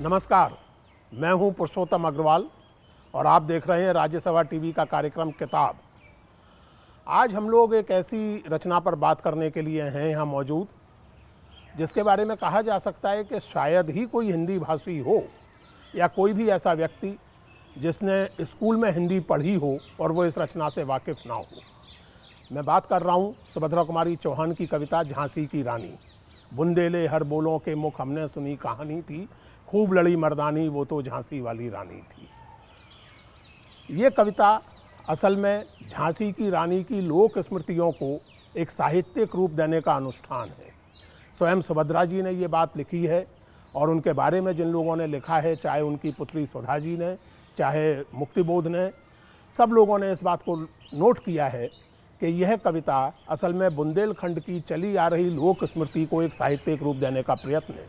नमस्कार, मैं हूं पुरुषोत्तम अग्रवाल और आप देख रहे हैं राज्यसभा टीवी का कार्यक्रम किताब। आज हम लोग एक ऐसी रचना पर बात करने के लिए हैं यहाँ मौजूद, जिसके बारे में कहा जा सकता है कि शायद ही कोई हिंदी भाषी हो या कोई भी ऐसा व्यक्ति जिसने स्कूल में हिंदी पढ़ी हो और वो इस रचना से वाकिफ़ ना हो। मैं बात कर रहा हूँ सुभद्रा कुमारी चौहान की कविता झांसी की रानी। बुंदेले हर बोलों के मुख हमने सुनी कहानी थी, खूब लड़ी मर्दानी वो तो झांसी वाली रानी थी। ये कविता असल में झांसी की रानी की लोक स्मृतियों को एक साहित्यिक रूप देने का अनुष्ठान है। स्वयं सुभद्रा जी ने ये बात लिखी है और उनके बारे में जिन लोगों ने लिखा है, चाहे उनकी पुत्री सुधा जी ने, चाहे मुक्तिबोध ने, सब लोगों ने इस बात को नोट किया है कि यह कविता असल में बुंदेलखंड की चली आ रही लोक स्मृति को एक साहित्यिक रूप देने का प्रयत्न है।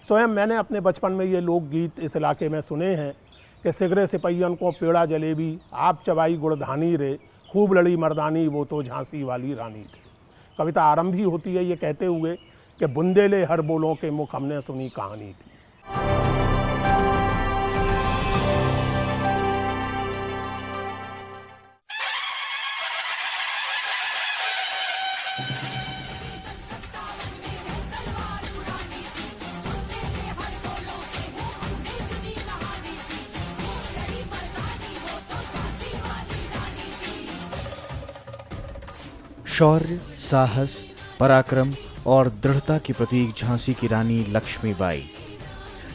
स्वयं मैंने अपने बचपन में ये लोकगीत इस इलाके में सुने हैं कि सिगरे सिपहियन को पेड़ा जलेबी, आप चबाई गुड़धानी रे, खूब लड़ी मर्दानी वो तो झांसी वाली रानी थी। कविता आरंभ ही होती है ये कहते हुए कि बुंदेले हर बोलों के मुख हमने सुनी कहानी थी। शौर्य, साहस, पराक्रम और दृढ़ता की प्रतीक झांसी की रानी लक्ष्मीबाई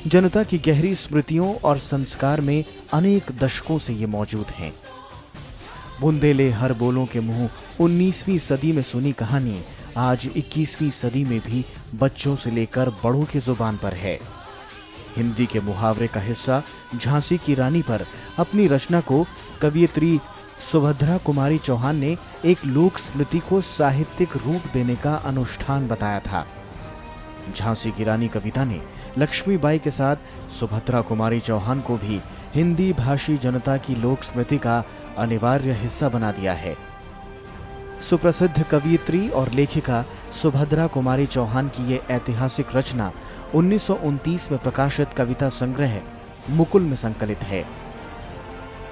जनता की गहरी स्मृतियों और संस्कार में अनेक दशकों से ये मौजूद हैं। बुंदेले हर बोलों के मुंह 19वीं सदी में सुनी कहानी आज 21वीं सदी में भी बच्चों से लेकर बड़ों की जुबान पर है। हिंदी के मुहावरे का हिस्सा झांसी की रानी पर अपनी रचना को कवियत्री सुभद्रा कुमारी चौहान ने एक लोक स्मृति को साहित्यिक रूप देने का अनुष्ठान बताया था। झांसी की रानी कविता ने लक्ष्मीबाई के साथ सुभद्रा कुमारी चौहान को भी हिंदी भाषी जनता की लोक स्मृति का अनिवार्य हिस्सा बना दिया है। सुप्रसिद्ध कवियत्री और लेखिका सुभद्रा कुमारी चौहान की ये ऐतिहासिक रचना 1929 में प्रकाशित कविता संग्रह मुकुल में संकलित है।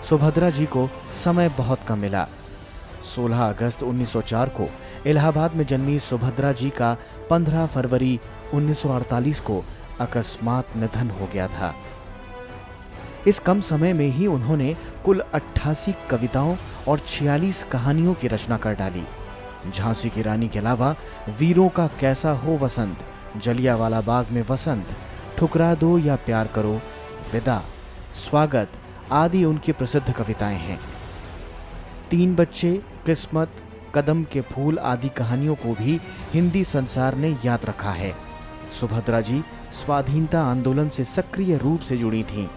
सुभद्रा जी को समय बहुत कम मिला। 16 अगस्त 1904 को इलाहाबाद में जन्मी सुभद्रा जी का 15 फरवरी 1948 को अकस्मात निधन हो गया था। इस कम समय में ही उन्होंने कुल 88 कविताओं और 46 कहानियों की रचना कर डाली। झांसी की रानी के अलावा वीरों का कैसा हो वसंत, जलियांवाला बाग में वसंत, ठुकरा दो या प्यार करो, विदा, स्वागत आदि उनकी प्रसिद्ध कविताएं हैं। 3 बच्चे, किस्मत, कदम के फूल आदि कहानियों को भी हिंदी संसार ने याद रखा है। सुभद्रा जी स्वाधीनता आंदोलन से सक्रिय रूप से जुड़ी थीं।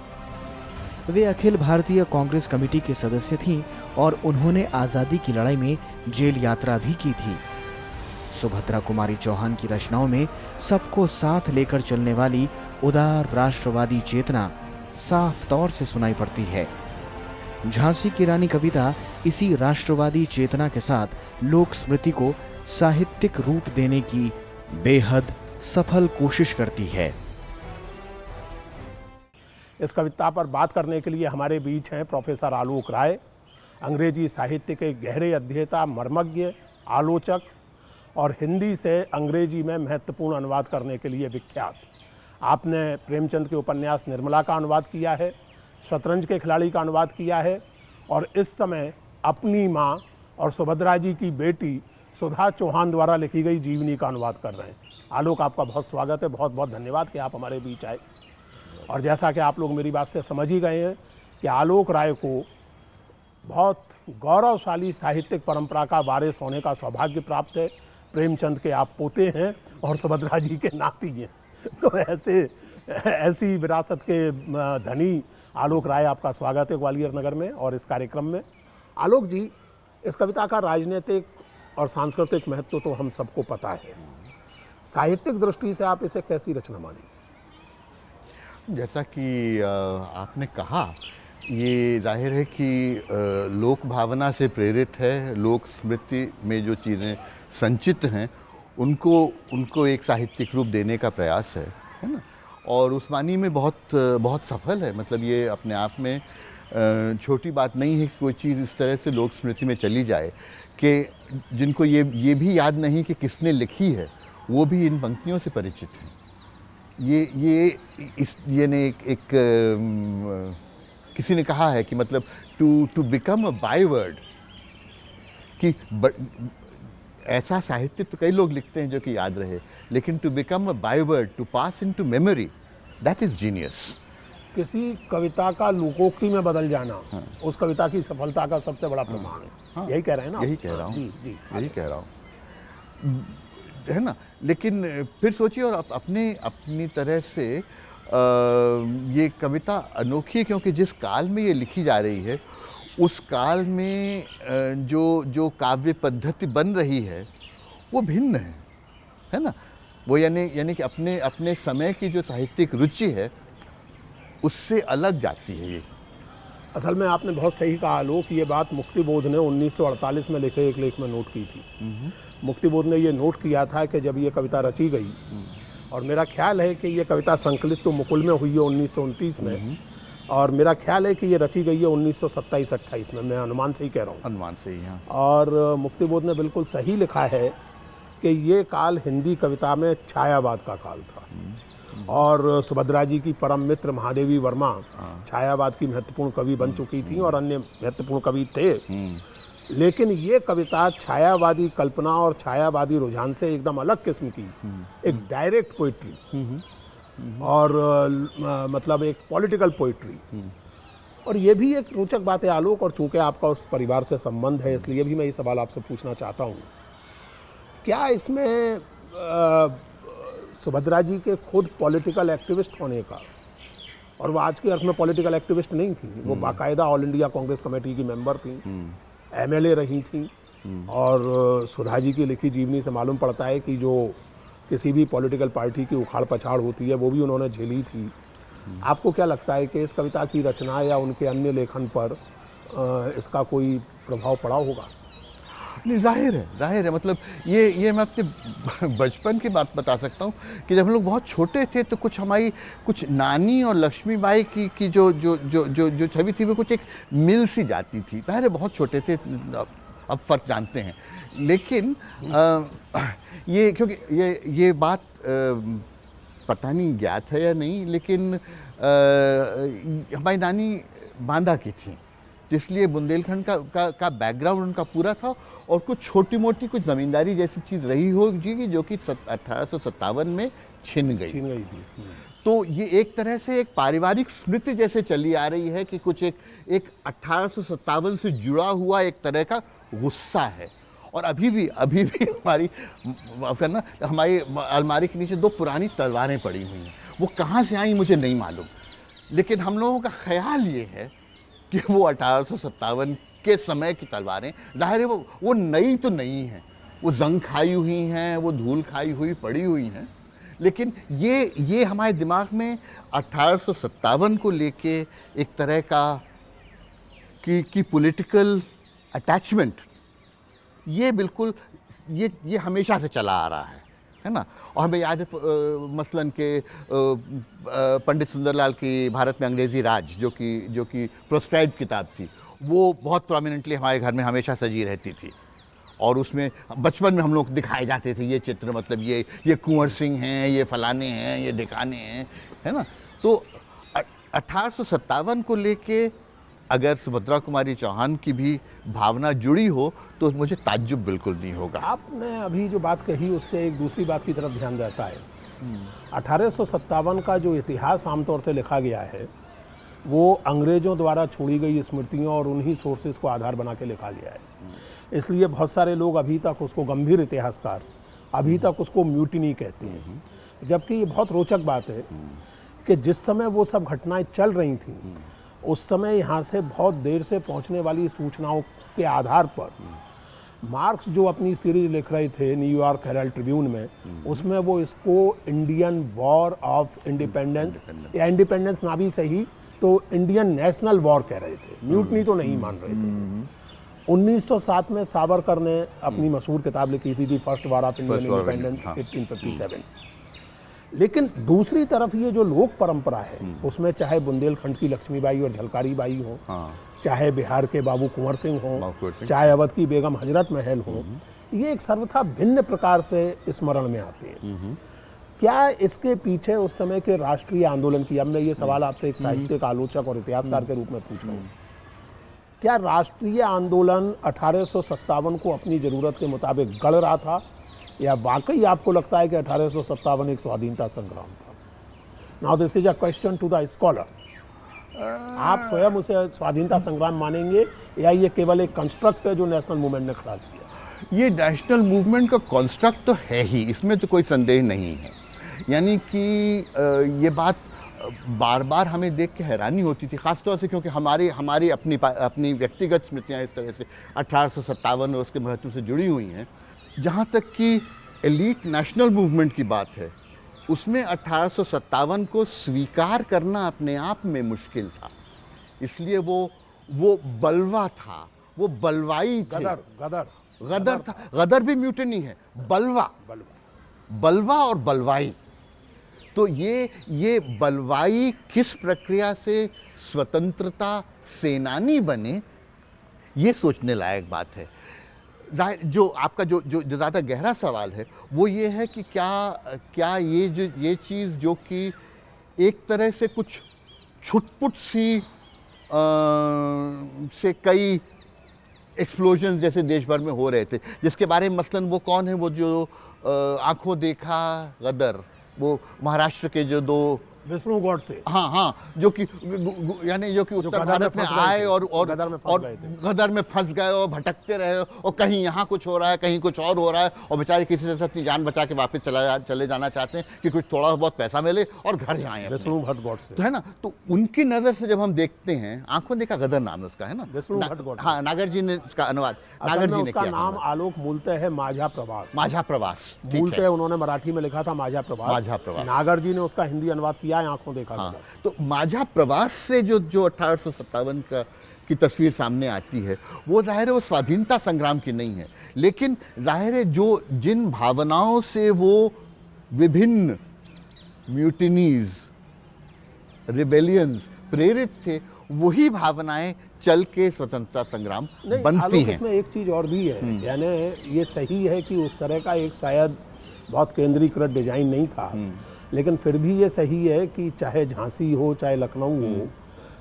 वे अखिल भारतीय कांग्रेस कमेटी के सदस्य थीं और उन्होंने आजादी की लड़ाई में जेल यात्रा भी की थी। सुभद्रा कुमारी चौहान की रचनाओं में सबको साथ लेकर चलने वाली उदार राष्ट्रवादी चेतना साफ तौर से सुनाई पड़ती है। झांसी की रानी कविता इसी राष्ट्रवादी चेतना के साथ लोक स्मृति को साहित्यिक रूप देने की बेहद सफल कोशिश करती है। इस कविता पर बात करने के लिए हमारे बीच हैं प्रोफेसर आलोक राय, अंग्रेजी साहित्य के गहरे अध्येता, मर्मज्ञ, आलोचक और हिंदी से अंग्रेजी में महत्वपूर्ण अनुवाद करने के लिए विख्यात। आपने प्रेमचंद के उपन्यास निर्मला का अनुवाद किया है, शतरंज के खिलाड़ी का अनुवाद किया है और इस समय अपनी माँ और सुभद्रा जी की बेटी सुधा चौहान द्वारा लिखी गई जीवनी का अनुवाद कर रहे हैं। आलोक, आपका बहुत स्वागत है, बहुत बहुत धन्यवाद कि आप हमारे बीच आए। और जैसा कि आप लोग मेरी बात से समझ ही गए हैं कि आलोक राय को बहुत गौरवशाली साहित्यिक परंपरा का वारिस होने का सौभाग्य प्राप्त है। प्रेमचंद के आप पोते हैं और सुभद्रा जी के नाती हैं, तो ऐसी विरासत के धनी आलोक राय, आपका स्वागत है ग्वालियर नगर में और इस कार्यक्रम में। आलोक जी, इस कविता का राजनीतिक और सांस्कृतिक महत्व तो हम सबको पता है, साहित्यिक दृष्टि से आप इसे कैसी रचना मानेंगे? जैसा कि आपने कहा, ये जाहिर है कि लोक भावना से प्रेरित है। लोक स्मृति में जो चीज़ें संचित हैं उनको एक साहित्यिक रूप देने का प्रयास है ना। और उस्मानी में बहुत बहुत सफल है। मतलब ये अपने आप में छोटी बात नहीं है कि कोई चीज़ इस तरह से लोक स्मृति में चली जाए कि जिनको ये भी याद नहीं कि किसने लिखी है, वो भी इन पंक्तियों से परिचित हैं। ये ने एक किसी ने कहा है कि मतलब टू बिकम अ बायवर्ड, कि ऐसा साहित्य तो कई लोग लिखते हैं जो कि याद रहे, लेकिन to become a byword, to pass into memory, that is genius. किसी कविता का लोकोक्ति में बदल जाना उस कविता की सफलता का सबसे बड़ा प्रमाण है। यही कह रहे हैं ना? यही कह रहा हूँ, जी जी, यही कह रहा हूँ, है ना। लेकिन फिर सोचिए, और अपनी तरह से ये कविता अनोखी है क्योंकि जिस काल में ये लिखी जा रही है उस काल में जो काव्य पद्धति बन रही है वो भिन्न है ना। वो यानी कि अपने समय की जो साहित्यिक रुचि है उससे अलग जाती है ये। असल में आपने बहुत सही कहा आलोक, ये बात मुक्तिबोध ने 1948 में लिखे एक लेख में नोट की थी। मुक्तिबोध ने ये नोट किया था कि जब ये कविता रची गई, और मेरा ख्याल है कि ये कविता संकलित तो मुकुल में हुई है 1929 में, और मेरा ख्याल है कि ये रची गई है 1927-28 में, मैं अनुमान से ही कह रहा हूँ। अनुमान से ही, हाँ। और मुक्तिबोध ने बिल्कुल सही लिखा है कि ये काल हिंदी कविता में छायावाद का काल था। और सुभद्रा जी की परम मित्र महादेवी वर्मा छायावाद की महत्वपूर्ण कवि बन चुकी थी और अन्य महत्वपूर्ण कवि थे। लेकिन ये कविता छायावादी कल्पना और छायावादी रुझान से एकदम अलग किस्म की, एक डायरेक्ट पोइट्री और मतलब एक पॉलिटिकल पोइट्री। और ये भी एक रोचक बात है आलोक, और चूंकि आपका उस परिवार से संबंध है इसलिए भी मैं ये सवाल आपसे पूछना चाहता हूँ, क्या इसमें सुभद्रा जी के खुद पॉलिटिकल एक्टिविस्ट होने का, और वो आज के अर्थ में पॉलिटिकल एक्टिविस्ट नहीं थी, वो बाकायदा ऑल इंडिया कांग्रेस कमेटी की मेंबर थी, एमएलए रही थी, और सुधा जी की लिखी जीवनी से मालूम पड़ता है कि जो किसी भी पॉलिटिकल पार्टी की उखाड़ पछाड़ होती है वो भी उन्होंने झेली थी। आपको क्या लगता है कि इस कविता की रचना या उनके अन्य लेखन पर इसका कोई प्रभाव पड़ा होगा? नहीं, जाहिर है। मतलब ये मैं अपने बचपन की बात बता सकता हूँ कि जब हम लोग बहुत छोटे थे तो कुछ नानी और लक्ष्मीबाई की जो छवि थी वो कुछ एक मिल सी जाती थी। जाहिर है बहुत छोटे थे, अब फर्क जानते हैं। लेकिन ये क्योंकि ये बात पता नहीं ज्ञात है या नहीं, लेकिन हमारी नानी बांदा की थी, इसलिए बुंदेलखंड का बैकग्राउंड उनका पूरा था, और कुछ छोटी मोटी कुछ ज़मींदारी जैसी चीज़ रही होगी जो कि 1857 में छिन गई थी। तो ये एक तरह से एक पारिवारिक स्मृति जैसे चली आ रही है कि कुछ एक 1857 से जुड़ा हुआ एक तरह का गुस्सा है। और अभी भी हमारी अलमारी के नीचे 2 पुरानी तलवारें पड़ी हुई हैं। वो कहाँ से आई मुझे नहीं मालूम, लेकिन हम लोगों का ख्याल ये है कि वो 1857 के समय की तलवारें, जाहिर है वो नई तो नहीं हैं, वो जंग खाई हुई हैं, वो धूल खाई हुई पड़ी हुई हैं, लेकिन ये हमारे दिमाग में 1857 को लेके एक तरह का की पॉलिटिकल अटैचमेंट, ये बिल्कुल ये हमेशा से चला आ रहा है ना। और हमें याद है मसलन के पंडित सुंदरलाल की भारत में अंग्रेज़ी राज जो कि प्रोस्क्राइब्ड किताब थी, वो बहुत प्रोमिनेंटली हमारे घर में हमेशा सजी रहती थी, और उसमें बचपन में हम लोग दिखाए जाते थे ये चित्र, मतलब ये कुंवर सिंह हैं, ये फलाने हैं, ये ढिकाने हैं, है ना। तो 1857 को लेके अगर सुभद्रा कुमारी चौहान की भी भावना जुड़ी हो तो मुझे ताज्जुब बिल्कुल नहीं होगा। आपने अभी जो बात कही उससे एक दूसरी बात की तरफ ध्यान जाता है। 1857 का जो इतिहास आमतौर से लिखा गया है वो अंग्रेज़ों द्वारा छोड़ी गई स्मृतियों और उन्हीं सोर्सेज को आधार बना के लिखा गया है। इसलिए बहुत सारे लोग अभी तक उसको, गंभीर इतिहासकार अभी तक उसको म्यूटिनी कहते हैं, जबकि ये बहुत रोचक बात है कि जिस समय वो सब घटनाएं चल रही थीं उस समय यहाँ से बहुत देर से पहुँचने वाली सूचनाओं के आधार पर मार्क्स जो अपनी सीरीज लिख रहे थे न्यूयॉर्क हेराल्ड ट्रिब्यून में, उसमें वो इसको इंडियन वॉर ऑफ इंडिपेंडेंस या इंडिपेंडेंस ना भी सही तो इंडियन नेशनल वॉर कह रहे थे, म्यूटनी तो नहीं मान रहे थे। 1907 में सावरकर ने अपनी मशहूर किताब लिखी थी the first war of Indian independence 1857। लेकिन दूसरी तरफ ये जो लोक परंपरा है उसमें चाहे बुंदेलखंड की लक्ष्मीबाई और झलकारी बाई हो, चाहे बिहार के बाबू कुंवर सिंह हो, चाहे अवध की बेगम हजरत महल हो, ये एक सर्वथा भिन्न प्रकार से स्मरण में आते हैं। क्या इसके पीछे उस समय के राष्ट्रीय आंदोलन की, अब मैं ये सवाल आपसे एक साहित्यिक आलोचक और इतिहासकार के रूप में पूछ रहा हूँ, क्या राष्ट्रीय आंदोलन 1857 को अपनी जरूरत के मुताबिक गढ़ रहा था, या वाकई आपको लगता है कि 1857 एक स्वाधीनता संग्राम था? Now this is a question to the scholar. आप स्वयं उसे स्वाधीनता संग्राम मानेंगे या ये केवल एक कंस्ट्रक्ट है जो नेशनल मूवमेंट ने खड़ा किया? ये नेशनल मूवमेंट का कॉन्स्ट्रक्ट तो है ही, इसमें तो कोई संदेह नहीं है। यानी कि ये बात बार बार हमें देख के हैरानी होती थी, ख़ासतौर से क्योंकि हमारी अपनी व्यक्तिगत स्मृतियाँ इस तरह से 1857 और उसके महत्व से जुड़ी हुई हैं। जहाँ तक कि एलीट नेशनल मूवमेंट की बात है, उसमें 1857 को स्वीकार करना अपने आप में मुश्किल था, इसलिए वो बलवा था, वो बलवाई थे। गदर था, गदर भी म्यूटनी है, बलवा और बलवाई। तो ये बलवाई किस प्रक्रिया से स्वतंत्रता सेनानी बने, ये सोचने लायक बात है। जो आपका जो ज़्यादा गहरा सवाल है वो ये है कि क्या ये चीज़ जो कि एक तरह से कुछ छुटपुट सी से कई एक्सप्लोजन्स जैसे देश भर में हो रहे थे, जिसके बारे में मसलन वो कौन है, वो जो आंखों देखा गदर, वो महाराष्ट्र के जो दो विष्णु गॉडसे, हाँ, जो कि उत्तर भारत में आए और गदर में फंस गए और भटकते रहे, और कहीं यहाँ कुछ हो रहा है, कहीं कुछ और हो रहा है, और बेचारे किसी तरह से अपनी जान बचा के वापस चले जाना चाहते हैं कि कुछ थोड़ा बहुत पैसा मिले और घर जाएं। विष्णु भट्ट गॉडसे, तो है ना, तो उनकी नज़र से जब हम देखते हैं, आंखों देखा गदर नाम है उसका, है ना, विष्णु भट्ट गॉडसे। हाँ, नागर जी ने इसका अनुवाद, नागर जी ने उसका किया। नाम आलोक मूलतः है माझा प्रवास, मूलतः उन्होंने मराठी में लिखा था माझा प्रवास। नागर जी ने उसका हिंदी अनुवाद किया है आंखों देखा। तो माझा प्रवास से जो 1857 की तस्वीर सामने आती है, वो जाहिर है वो स्वाधीनता संग्राम की नहीं है, लेकिन जाहिर है जिन भावनाओं से वो विभिन्न म्यूटिनीज, रिबेलियंस प्रेरित थे, वही भावनाएं चल के स्वतंत्रता संग्राम बनती हैं। इसमें एक चीज और भी है, यानी ये सही है कि उस तरह का एक शायद बहुत केंद्रीकृत डिजाइन नहीं था, लेकिन फिर भी ये सही है कि चाहे झांसी हो चाहे लखनऊ हो,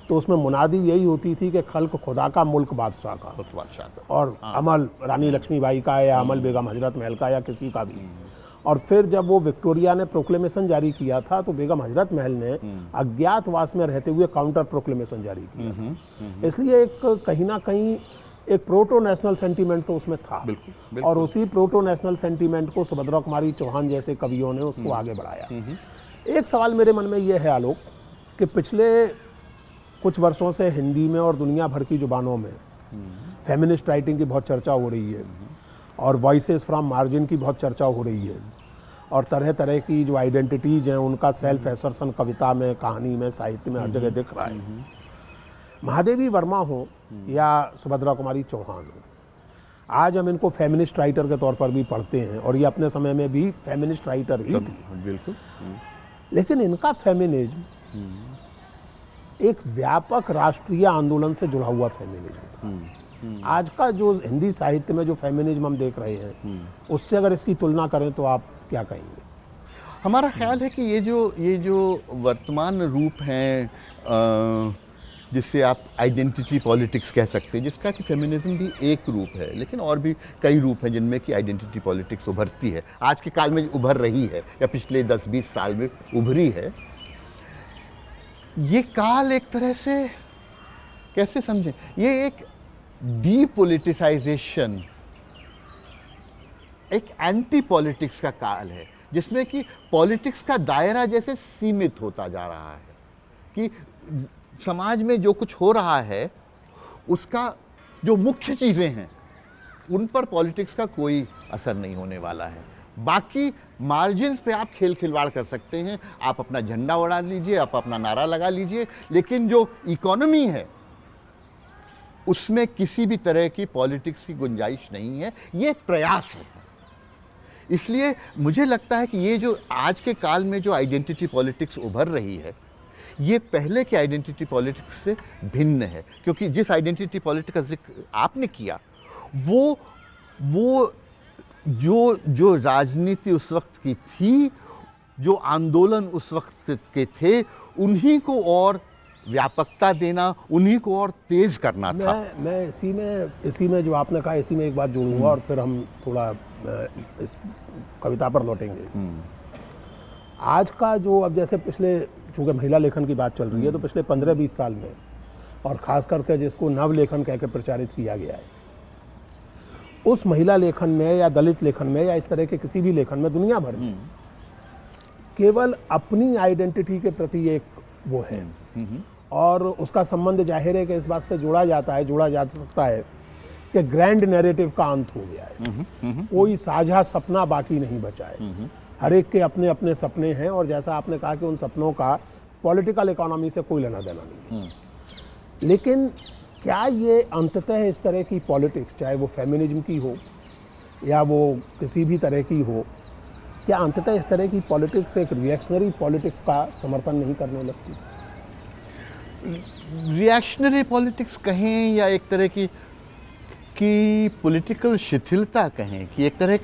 तो उसमें मुनादी यही होती थी कि खल्क खुदा का, मुल्क बादशाह का, और अमल रानी लक्ष्मीबाई का या अमल बेगम हजरत महल का या किसी का भी। और फिर जब वो विक्टोरिया ने प्रोक्लेमेशन जारी किया था, तो बेगम हजरत महल ने अज्ञातवास में रहते हुए काउंटर प्रोक्लेमेशन जारी किया। इसलिए एक कहीं ना कहीं एक प्रोटो नेशनल सेंटीमेंट तो उसमें था। बिल्कुल। और उसी प्रोटो नेशनल सेंटीमेंट को सुभद्रा कुमारी चौहान जैसे कवियों ने उसको आगे बढ़ाया। एक सवाल मेरे मन में ये है आलोक, कि पिछले कुछ वर्षों से हिंदी में और दुनिया भर की जुबानों में फेमिनिस्ट राइटिंग की बहुत चर्चा हो रही है, और वॉइसेस फ्रॉम मार्जिन की बहुत चर्चा हो रही है, और तरह तरह की जो आइडेंटिटीज हैं उनका सेल्फ एसर्शन कविता में, कहानी में, साहित्य में हर जगह दिख रहा है। महादेवी वर्मा हो या सुभद्रा कुमारी चौहान हो, आज हम इनको फेमिनिस्ट राइटर के तौर पर भी पढ़ते हैं, और ये अपने समय में भी फेमिनिस्ट राइटर ही थी। बिल्कुल। लेकिन इनका फेमिनिज्म एक व्यापक राष्ट्रीय आंदोलन से जुड़ा हुआ फेमिनिज्म था। आज का जो हिंदी साहित्य में जो फेमिनिज्म हम देख रहे हैं, उससे अगर इसकी तुलना करें तो आप क्या कहेंगे? हमारा ख्याल है कि ये जो वर्तमान रूप हैं, जिससे आप आइडेंटिटी पॉलिटिक्स कह सकते हैं, जिसका कि फेमिनिज्म भी एक रूप है, लेकिन और भी कई रूप हैं जिनमें कि आइडेंटिटी पॉलिटिक्स उभरती है, आज के काल में उभर रही है या पिछले 10-20 साल में उभरी है। ये काल एक तरह से कैसे समझें, ये एक डीपोलिटिसाइजेशन, एक एंटी पॉलिटिक्स का काल है, जिसमें कि पॉलिटिक्स का दायरा जैसे सीमित होता जा रहा है, कि समाज में जो कुछ हो रहा है उसका जो मुख्य चीज़ें हैं उन पर पॉलिटिक्स का कोई असर नहीं होने वाला है। बाकी मार्जिन्स पे आप खेल खिलवाड़ कर सकते हैं, आप अपना झंडा उड़ा लीजिए, आप अपना नारा लगा लीजिए, लेकिन जो इकोनॉमी है उसमें किसी भी तरह की पॉलिटिक्स की गुंजाइश नहीं है। ये प्रयास है, इसलिए मुझे लगता है कि ये जो आज के काल में जो आइडेंटिटी पॉलिटिक्स उभर रही है, ये पहले के आइडेंटिटी पॉलिटिक्स से भिन्न है। क्योंकि जिस आइडेंटिटी पॉलिटिक्स का जिक्र आपने किया, वो जो राजनीति उस वक्त की थी, जो आंदोलन उस वक्त के थे, उन्हीं को और व्यापकता देना, उन्हीं को और तेज करना था। मैं इसी में जो आपने कहा, इसी में एक बात जोड़ूंगा और फिर हम थोड़ा इस कविता पर लौटेंगे। आज का जो, अब जैसे पिछले, चूँकि महिला लेखन की बात चल रही है, तो पिछले 15-20 साल में, और ख़ास करके जिसको नव लेखन कह के प्रचारित किया गया है, उस महिला लेखन में या दलित लेखन में या इस तरह के किसी भी लेखन में दुनिया भर में केवल अपनी आइडेंटिटी के प्रति एक वो है, और उसका संबंध जाहिर है कि इस बात से जोड़ा जा सकता है कि ग्रैंड नैरेटिव का अंत हो गया है। कोई साझा सपना बाकी नहीं बचा है, हर एक के अपने अपने सपने हैं, और जैसा आपने कहा कि उन सपनों का पॉलिटिकल इकोनॉमी से कोई लेना देना नहीं है। लेकिन क्या ये अंततः इस तरह की पॉलिटिक्स, चाहे वो फेमिनिज्म की हो या वो किसी भी तरह की हो, क्या अंततः इस तरह की पॉलिटिक्स एक रिएक्शनरी पॉलिटिक्स का समर्थन नहीं करने लगती? रिएक्शनरी पॉलिटिक्स कहें या एक तरह की पॉलिटिकल शिथिलता कहें, कि एक तरह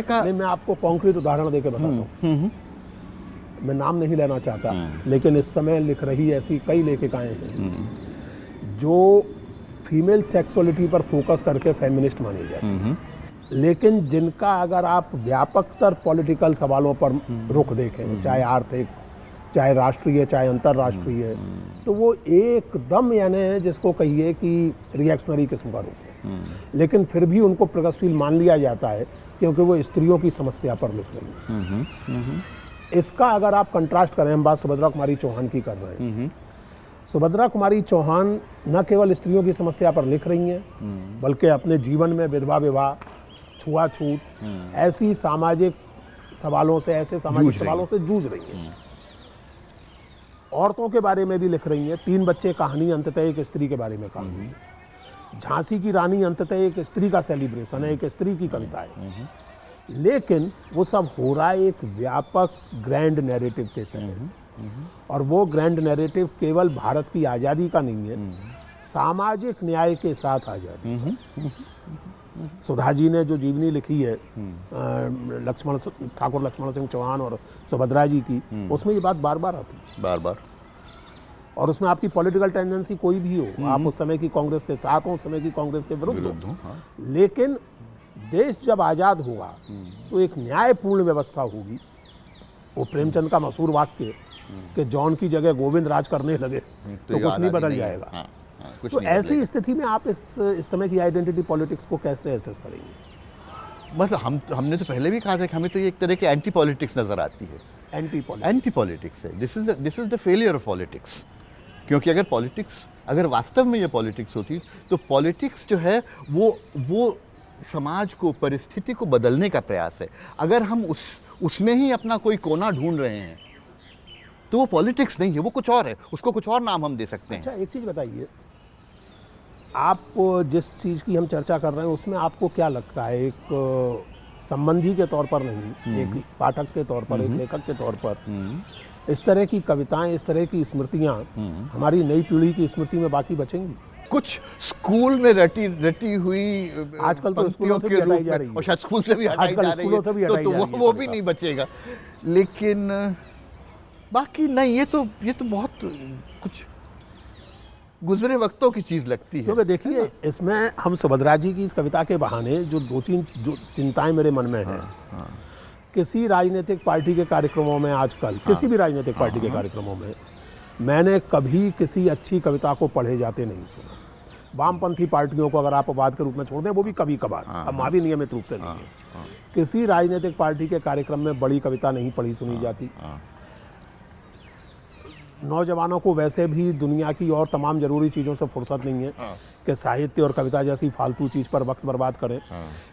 का नहीं, मैं आपको कॉन्क्रीट उदाहरण देके बताता हूँ। मैं नाम नहीं लेना चाहता, लेकिन इस समय लिख रही ऐसी कई लेखिकाएं हैं जो फीमेल सेक्सुअलिटी पर फोकस करके फेमिनिस्ट मानी जाती हैं, लेकिन जिनका अगर आप व्यापकतर पॉलिटिकल सवालों पर रुख देखें, चाहे आर्थिक, चाहे राष्ट्रीय, चाहे अंतर्राष्ट्रीय, तो वो एकदम, यानी जिसको कहिए कि रिएक्शनरी किस्म का रुख है। लेकिन फिर भी उनको प्रगतिशील मान लिया जाता है क्योंकि वो स्त्रियों की समस्या पर लिख रही हैं। इसका अगर आप कंट्रास्ट करें, हम बात सुभद्रा कुमारी चौहान की कर रहे हैं। सुभद्रा कुमारी चौहान न केवल स्त्रियों की समस्या पर लिख रही हैं, बल्कि अपने जीवन में विधवा विवाह, छुआछूत, ऐसी सामाजिक सवालों से, ऐसे सामाजिक सवालों से जूझ रही हैं। औरतों के बारे में भी लिख रही हैं। 3 बच्चे कहानी अंततः एक स्त्री के बारे में कहानी है। झांसी की रानी अंततः एक स्त्री का सेलिब्रेशन है, एक स्त्री की कविता है। लेकिन वो सब हो रहा है एक व्यापक ग्रैंड नैरेटिव के तहत, और वो ग्रैंड नैरेटिव केवल भारत की आज़ादी का नहीं है, सामाजिक न्याय के साथ आज़ादी। सुधा जी ने जो जीवनी लिखी है ठाकुर लक्ष्मण सिंह चौहान और सुभद्रा जी की, उसमें ये बात बार बार आती है, बार। और उसमें आपकी पॉलिटिकल टेंडेंसी कोई भी हो, आप उस समय की कांग्रेस के साथ हो, उस समय की कांग्रेस के विरुद्ध हो, लेकिन देश जब आज़ाद होगा तो एक न्यायपूर्ण व्यवस्था होगी। वो प्रेमचंद का मशहूर वाक्य कि जॉन की जगह गोविंद राज करने लगे तो कुछ नहीं बदल जाएगा। तो ऐसी स्थिति में आप इस समय की आइडेंटिटी पॉलिटिक्स को कैसे एसेस करेंगे? मतलब हमने तो पहले भी कहा था कि हमें तो ये एक तरह की एंटी पॉलिटिक्स नजर आती है। एंटी पॉलिटिक्स है। This is the failure of politics. क्योंकि अगर वास्तव में ये पॉलिटिक्स होती तो पॉलिटिक्स जो है वो समाज को, परिस्थिति को बदलने का प्रयास है। अगर हम उसमें ही अपना कोई कोना ढूंढ रहे हैं तो वो पॉलिटिक्स नहीं है, वो कुछ और है, उसको कुछ और नाम हम दे सकते हैं। अच्छा, एक चीज़ बताइए, आप जिस चीज़ की हम चर्चा कर रहे हैं उसमें आपको क्या लगता है, एक संबंधी के तौर पर नहीं, एक पाठक के तौर पर, एक लेखक के तौर पर, इस तरह की कविताएं, इस तरह की स्मृतियां हमारी नई पीढ़ी की स्मृति में बाकी बचेंगी? कुछ स्कूल में रटी हुई आजकल तो स्कूलों से भी हटाई जा रही है, और शायद स्कूल से भी हटाई जा रही है, तो वो भी नहीं बचेगा। लेकिन बाकी नहीं, ये तो बहुत कुछ गुजरे वक्तों की चीज़ लगती है। क्योंकि देखिए, इसमें हम सुभद्रा जी की इस कविता के बहाने जो 2-3 जो चिंताएं मेरे मन में हैं, किसी राजनीतिक पार्टी के कार्यक्रमों में आजकल, किसी भी राजनीतिक पार्टी के कार्यक्रमों में मैंने कभी किसी अच्छी कविता को पढ़े जाते नहीं सुना। वामपंथी पार्टियों को अगर आप अपवाद के रूप में छोड़ दें, वो भी कभी कभार, अब भी नियमित रूप से नहीं है। किसी राजनीतिक पार्टी के कार्यक्रम में बड़ी कविता नहीं पढ़ी सुनी जाती। नौजवानों को वैसे भी दुनिया की और तमाम ज़रूरी चीज़ों से फुर्सत नहीं है कि साहित्य और कविता जैसी फालतू चीज़ पर वक्त बर्बाद करें।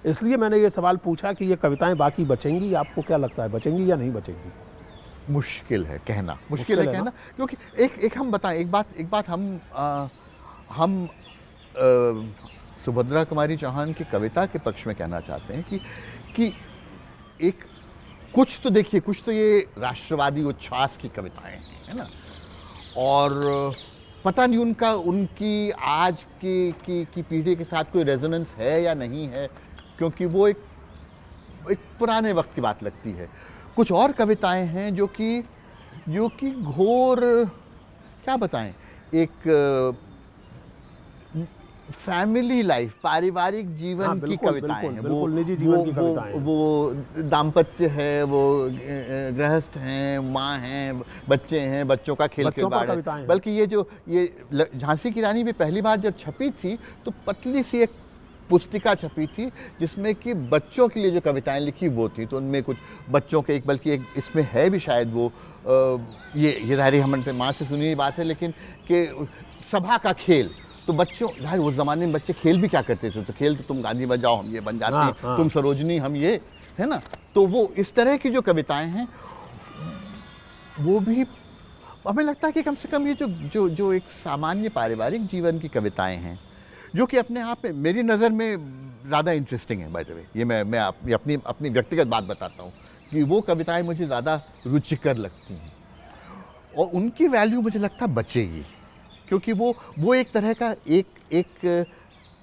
इसलिए मैंने ये सवाल पूछा कि ये कविताएं बाकी बचेंगी, आपको क्या लगता है, बचेंगी या नहीं बचेंगी? मुश्किल है कहना, मुश्किल है कहना, क्योंकि एक हम बताएं, एक बात हम सुभद्रा कुमारी चौहान की कविता के पक्ष में कहना चाहते हैं कि एक कुछ तो देखिए, कुछ तो ये राष्ट्रवादी उच्छ्वास की कविताएं हैं, है ना, और पता नहीं उनकी आज की पीढ़ी के साथ कोई रेजोनेंस है या नहीं है, क्योंकि वो एक पुराने वक्त की बात लगती है। कुछ और कविताएं हैं जो कि घोर, क्या बताएं, एक फैमिली लाइफ, पारिवारिक जीवन हाँ, की बिल्कुल, कविताएं हैं। बिल्कुल निजी जीवन की कविताएं हैं। वो दाम्पत्य है, वो गृहस्थ हैं, माँ हैं, बच्चे हैं, बच्चों का खेल बच्चों पर खिलवाड़ कविताएं है। हैं। बल्कि ये झांसी की रानी में पहली बार जब छपी थी तो पतली सी एक पुस्तिका छपी थी जिसमें कि बच्चों के लिए जो कविताएं लिखी वो थी। तो उनमें कुछ बच्चों के बल्कि एक इसमें है भी शायद वो ये ज़ाहिर हम माँ से सुनी हुई बात है, लेकिन कि सभा का खेल, तो बच्चों, ज़ाहिर उस ज़माने में बच्चे खेल भी क्या करते थे, तो खेल तो तुम गांधी बन जाओ हम ये बन जाते हैं, हाँ। तुम सरोजनी हम ये, है ना। तो वो इस तरह की जो कविताएं हैं वो भी हमें लगता है कि कम से कम ये जो एक सामान्य पारिवारिक जीवन की कविताएं हैं, जो कि अपने आप में मेरी नज़र में ज़्यादा इंटरेस्टिंग है। बाय द वे, ये मैं अपनी व्यक्तिगत बात बताता हूँ कि वो कविताएं मुझे ज़्यादा रुचिकर लगती हैं, और उनकी वैल्यू मुझे लगता है बचेगी, क्योंकि वो एक तरह का एक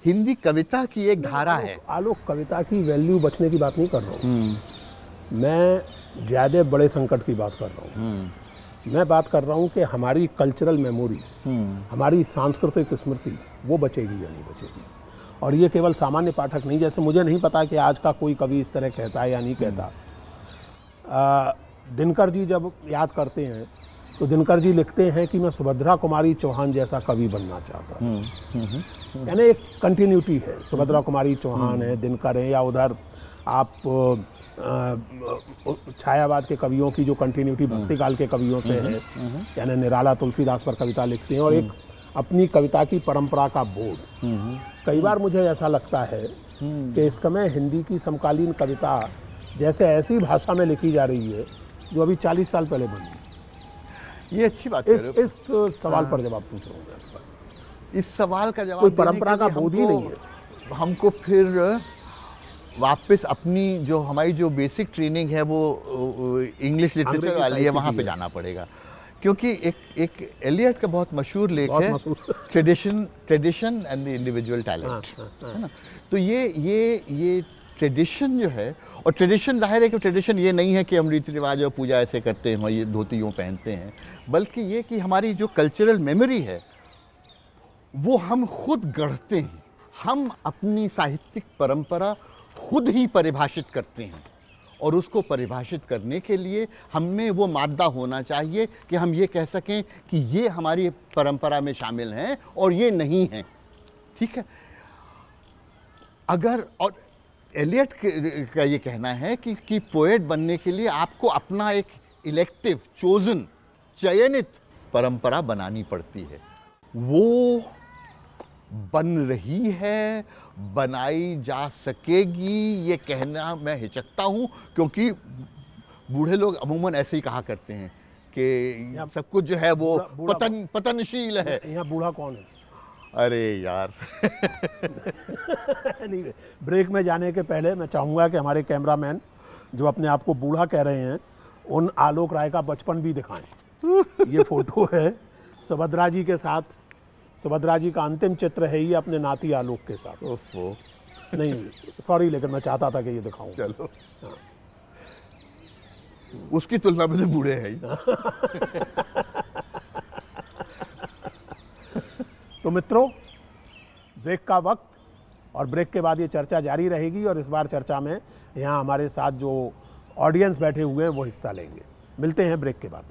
हिंदी कविता की एक धारा है। आलोक, कविता की वैल्यू बचने की बात नहीं कर रहा हूँ, मैं ज़्यादा बड़े संकट की बात कर रहा हूँ। मैं बात कर रहा हूँ कि हमारी कल्चरल मेमोरी, हमारी सांस्कृतिक स्मृति, वो बचेगी या नहीं बचेगी। और ये केवल सामान्य पाठक नहीं, जैसे मुझे नहीं पता कि आज का कोई कवि इस तरह कहता है या नहीं कहता। दिनकर जी जब याद करते हैं तो दिनकर जी लिखते हैं कि मैं सुभद्रा कुमारी चौहान जैसा कवि बनना चाहता था। यानी एक कंटिन्यूटी है, सुभद्रा कुमारी चौहान है, दिनकर है, या उधर आप छायावाद के कवियों की जो कंटिन्यूटी भक्ति काल के कवियों से है, यानी निराला तुलसीदास पर कविता लिखते हैं, और एक अपनी कविता की परंपरा का बोध। कई बार मुझे ऐसा लगता है कि इस समय हिंदी की समकालीन कविता जैसे ऐसी भाषा में लिखी जा रही है जो अभी 40 साल पहले बनी। ये अच्छी बात है। इस सवाल पर जवाब पूछ रहा हूँ मैं। इस सवाल का जवाब कोई देने परंपरा के का लिए बोध ही नहीं है। हमको फिर वापस अपनी हमारी जो बेसिक ट्रेनिंग है वो इंग्लिश लिटरेचर वाली है, वहाँ पे जाना पड़ेगा, क्योंकि एक एलियट का बहुत मशहूर लेख है, tradition and the individual talent, है ना। तो ये ट्रेडिशन जो है, और ट्रेडिशन ज़ाहिर है कि ट्रेडिशन ये नहीं है कि हम रीति रिवाज और पूजा ऐसे करते हैं, ये धोती यूँ पहनते हैं, बल्कि ये कि हमारी जो कल्चरल मेमोरी है वो हम खुद गढ़ते हैं। हम अपनी साहित्यिक परंपरा खुद ही परिभाषित करते हैं, और उसको परिभाषित करने के लिए हमें वो मादा होना चाहिए कि हम ये कह सकें कि ये हमारी परंपरा में शामिल हैं और ये नहीं हैं, ठीक है। अगर, और एलियट का ये कहना है कि पोएट बनने के लिए आपको अपना एक इलेक्टिव, चोजन, चयनित परंपरा बनानी पड़ती है। वो बन रही है, बनाई जा सकेगी, ये कहना मैं हिचकता हूँ, क्योंकि बूढ़े लोग अमूमन ऐसे ही कहा करते हैं कि सब कुछ जो है वो पतनशील है। यहाँ बूढ़ा कौन है? अरे यार नहीं, ब्रेक में जाने के पहले मैं चाहूँगा कि हमारे कैमरामैन जो अपने आप को बूढ़ा कह रहे हैं, उन आलोक राय का बचपन भी दिखाएं। ये फोटो है सुभद्रा जी के साथ, सुभद्रा जी का अंतिम चित्र है ये अपने नाती आलोक के साथ। ओफो, नहीं सॉरी, लेकिन मैं चाहता था कि ये दिखाऊं। चलो, हाँ। उसकी तुलना में तो बूढ़े हैं ही। तो मित्रों, ब्रेक का वक्त, और ब्रेक के बाद ये चर्चा जारी रहेगी, और इस बार चर्चा में यहाँ हमारे साथ जो ऑडियंस बैठे हुए हैं वो हिस्सा लेंगे। मिलते हैं ब्रेक के बाद।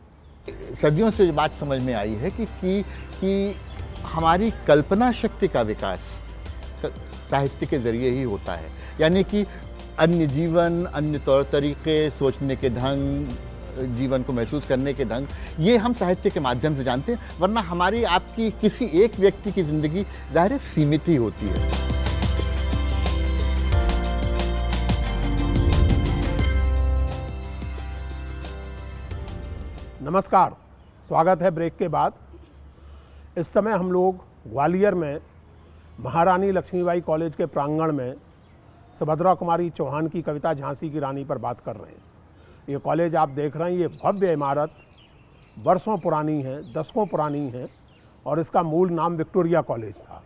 सदियों से बात समझ में आई है कि हमारी कल्पना शक्ति का विकास साहित्य के ज़रिए ही होता है, यानी कि अन्य जीवन, अन्य तौर तरीके, सोचने के ढंग, जीवन को महसूस करने के ढंग, ये हम साहित्य के माध्यम से जानते हैं, वरना हमारी आपकी किसी एक व्यक्ति की ज़िंदगी ज़ाहिर है सीमित ही होती है। नमस्कार, स्वागत है ब्रेक के बाद। इस समय हम लोग ग्वालियर में महारानी लक्ष्मीबाई कॉलेज के प्रांगण में सुभद्रा कुमारी चौहान की कविता झांसी की रानी पर बात कर रहे हैं। ये कॉलेज आप देख रहे हैं, ये भव्य इमारत वर्षों पुरानी है, दशकों पुरानी है और इसका मूल नाम विक्टोरिया कॉलेज था।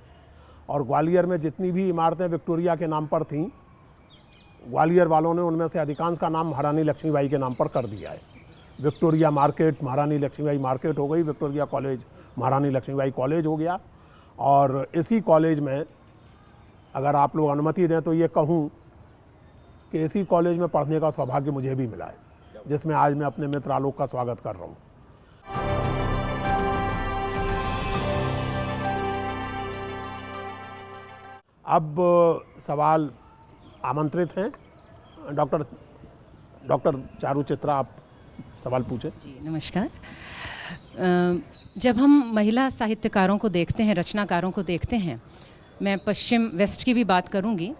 और ग्वालियर में जितनी भी इमारतें विक्टोरिया के नाम पर थीं, ग्वालियर वालों ने उनमें से अधिकांश का नाम महारानी लक्ष्मीबाई के नाम पर कर दिया है। विक्टोरिया मार्केट महारानी लक्ष्मीबाई मार्केट हो गई, विक्टोरिया कॉलेज महारानी लक्ष्मीबाई कॉलेज हो गया। और इसी कॉलेज में अगर आप लोग अनुमति दें तो ये कहूँ कि इसी कॉलेज में पढ़ने का सौभाग्य मुझे भी मिला है, जिसमें आज मैं अपने मित्र आलोक का स्वागत कर रहा हूँ। अब सवाल आमंत्रित हैं डॉक्टर चारू चित्रा, आप सवाल पूछें। जी नमस्कार। जब हम महिला साहित्यकारों को देखते हैं, रचनाकारों को देखते हैं, मैं पश्चिम वेस्ट की भी बात करूंगी,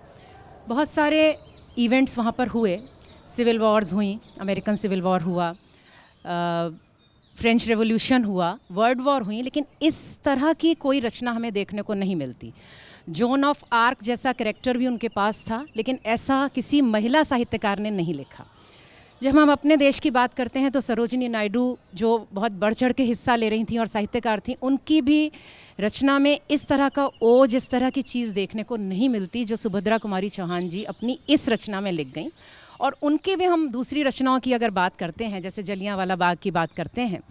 बहुत सारे इवेंट्स वहाँ पर हुए, सिविल वॉर्स हुई, अमेरिकन सिविल वॉर हुआ, फ्रेंच रेवोल्यूशन हुआ, वर्ल्ड वॉर हुई, लेकिन इस तरह की कोई रचना हमें देखने को नहीं मिलती। जोन ऑफ आर्क जैसा कैरेक्टर भी उनके पास था, लेकिन ऐसा किसी महिला साहित्यकार ने नहीं लिखा। जब हम अपने देश की बात करते हैं तो सरोजिनी नायडू जो बहुत बढ़ चढ़ के हिस्सा ले रही थी और साहित्यकार थी, उनकी भी रचना में इस तरह का ओज, इस तरह की चीज़ देखने को नहीं मिलती जो सुभद्रा कुमारी चौहान जी अपनी इस रचना में लिख गई। और उनके भी हम दूसरी रचनाओं की अगर बात करते हैं, जैसे जलियांवाला बाग की बात करते हैं,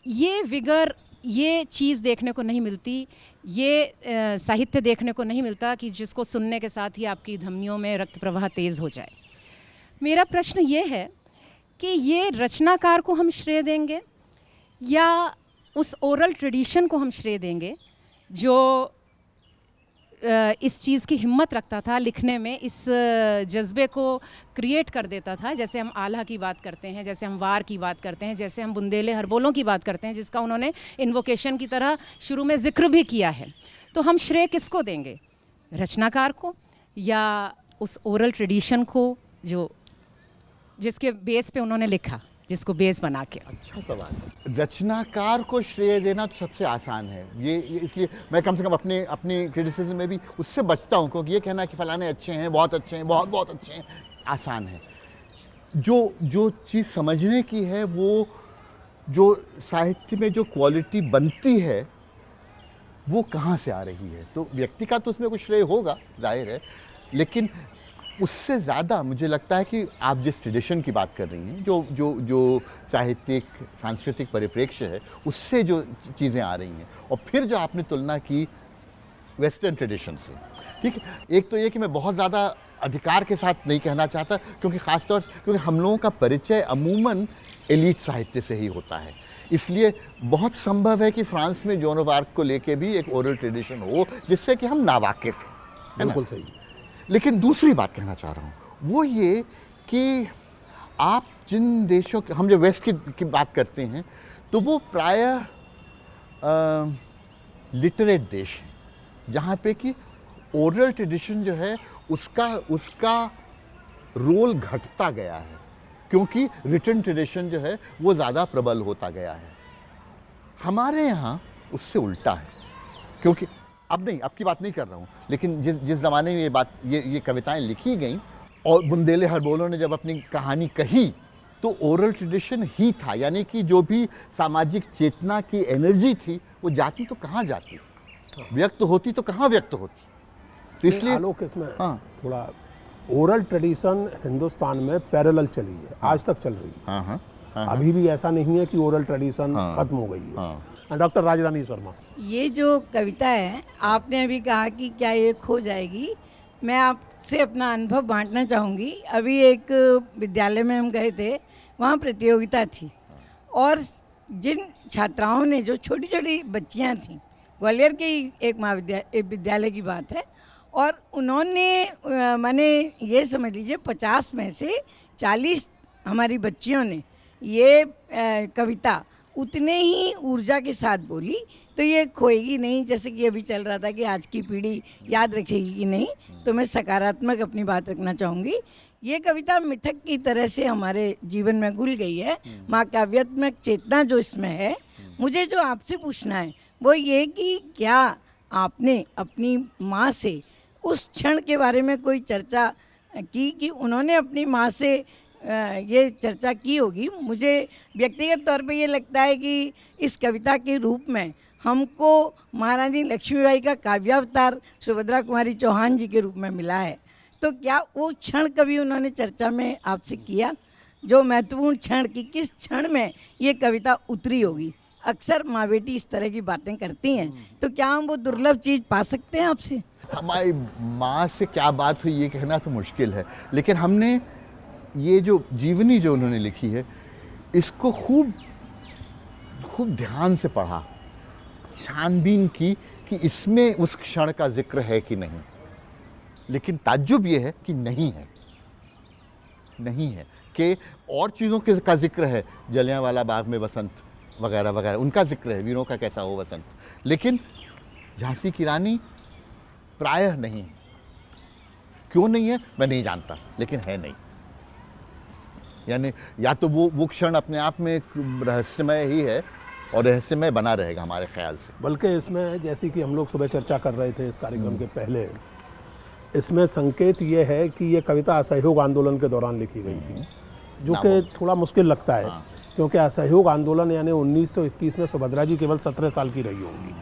ये विगर, ये चीज़ देखने को नहीं मिलती, ये साहित्य देखने को नहीं मिलता कि जिसको सुनने के साथ ही आपकी धमनियों में रक्त प्रवाह तेज़ हो जाए। मेरा प्रश्न ये है कि ये रचनाकार को हम श्रेय देंगे या उस ओरल ट्रेडिशन को हम श्रेय देंगे जो इस चीज़ की हिम्मत रखता था लिखने में, इस जज्बे को क्रिएट कर देता था। जैसे हम आल्हा की बात करते हैं, जैसे हम वार की बात करते हैं, जैसे हम बुंदेले हरबोलों की बात करते हैं, जिसका उन्होंने इन्वोकेशन की तरह शुरू में जिक्र भी किया है। तो हम श्रेय किसको देंगे, रचनाकार को या उस ओरल ट्रेडिशन को जो जिसके बेस पे उन्होंने लिखा, जिसको बेस बना के? अच्छा सवाल है। रचनाकार को श्रेय देना तो सबसे आसान है, ये इसलिए मैं कम से कम अपनी क्रिटिसिज्म में भी उससे बचता हूँ, क्योंकि ये कहना कि फलाने अच्छे हैं, बहुत अच्छे हैं, बहुत अच्छे हैं, आसान है। जो चीज़ समझने की है, वो जो साहित्य में जो क्वालिटी बनती है वो कहाँ से आ रही है। तो व्यक्ति का तो उसमें कुछ श्रेय होगा, जाहिर है, लेकिन उससे ज़्यादा मुझे लगता है कि आप जिस ट्रेडिशन की बात कर रही हैं, जो साहित्यिक सांस्कृतिक परिप्रेक्ष्य है, उससे जो चीज़ें आ रही हैं, और फिर जो आपने तुलना की वेस्टर्न ट्रेडिशन से, ठीक है। एक तो ये कि मैं बहुत ज़्यादा अधिकार के साथ नहीं कहना चाहता, क्योंकि ख़ासतौर से क्योंकि हम लोगों का परिचय अमूमन एलीट साहित्य से ही होता है, इसलिए बहुत संभव है कि फ्रांस में जोन ऑफ आर्क को लेके भी एक ओरल ट्रेडिशन हो जिससे कि हम नावाकिफ़ हैं। बिल्कुल सही। लेकिन दूसरी बात कहना चाह रहा हूँ वो ये कि आप जिन देशों के, हम जब वेस्ट की बात करते हैं तो वो प्रायः लिटरेट देश हैं, जहाँ पे कि ओरल ट्रेडिशन जो है उसका रोल घटता गया है, क्योंकि रिटन ट्रेडिशन जो है वो ज़्यादा प्रबल होता गया है। हमारे यहाँ उससे उल्टा है, क्योंकि अब की बात नहीं कर रहा हूँ, लेकिन जिस ज़माने में ये कविताएं लिखी गईं और बुंदेले हरबोलों ने जब अपनी कहानी कही, तो ओरल ट्रेडिशन ही था, यानी कि जो भी सामाजिक चेतना की एनर्जी थी वो जाती तो कहाँ जाती, व्यक्त होती तो कहाँ व्यक्त होती। तो इसलिए आलोक, इसमें थोड़ा ओरल ट्रेडिशन हिंदुस्तान में पैरेलल चली है, आज तक चल रही है। अभी भी ऐसा नहीं है कि ओरल ट्रेडिशन खत्म हो गई है। डॉक्टर राजरानी शर्मा, ये जो कविता है, आपने अभी कहा कि क्या ये खो जाएगी, मैं आपसे अपना अनुभव बांटना चाहूँगी। अभी एक विद्यालय में हम गए थे, वहाँ प्रतियोगिता थी, और जिन छात्राओं ने, जो छोटी छोटी बच्चियाँ थीं, ग्वालियर के एक विद्यालय की बात है, और उन्होंने माने ये समझ लीजिए 50 में से 40 हमारी बच्चियों ने ये कविता उतने ही ऊर्जा के साथ बोली। तो ये खोएगी नहीं, जैसे कि अभी चल रहा था कि आज की पीढ़ी याद रखेगी कि नहीं, तो मैं सकारात्मक अपनी बात रखना चाहूँगी। ये कविता मिथक की तरह से हमारे जीवन में घुल गई है। माँ काव्यात्मक चेतना जो इसमें है, मुझे जो आपसे पूछना है वो ये कि क्या आपने अपनी माँ से उस क्षण के बारे में कोई चर्चा की कि उन्होंने अपनी माँ से ये चर्चा की होगी। मुझे व्यक्तिगत तौर पे ये लगता है कि इस कविता के रूप में हमको महारानी लक्ष्मीबाई का काव्यावतार सुभद्रा कुमारी चौहान जी के रूप में मिला है। तो क्या वो क्षण कभी उन्होंने चर्चा में आपसे किया, जो महत्वपूर्ण क्षण की किस क्षण में ये कविता उतरी होगी? अक्सर माँ बेटी इस तरह की बातें करती हैं, तो क्या हम वो दुर्लभ चीज़ पा सकते हैं आपसे? हमारी माँ से क्या बात हुई ये कहना तो मुश्किल है, लेकिन हमने ये जो जीवनी जो उन्होंने लिखी है इसको खूब खूब ध्यान से पढ़ा, छानबीन की कि इसमें उस क्षण का जिक्र है कि नहीं। लेकिन ताज्जुब ये है कि नहीं है कि और चीज़ों के का जिक्र है, जलियांवाला बाग में बसंत वगैरह वगैरह, उनका जिक्र है, वीरों का कैसा हो बसंत। लेकिन झांसी की रानी प्रायः नहीं है। क्यों नहीं है मैं नहीं जानता, लेकिन है नहीं। यानी या तो वो क्षण अपने आप में रहस्यमय ही है और रहस्यमय बना रहेगा हमारे ख्याल से। बल्कि इसमें जैसे कि हम लोग सुबह चर्चा कर रहे थे इस कार्यक्रम के पहले, इसमें संकेत ये है कि ये कविता असहयोग आंदोलन के दौरान लिखी गई थी, जो कि थोड़ा मुश्किल लगता है। क्योंकि असहयोग आंदोलन यानी 1921 में सुभद्रा जी केवल 17 साल की रही होंगी।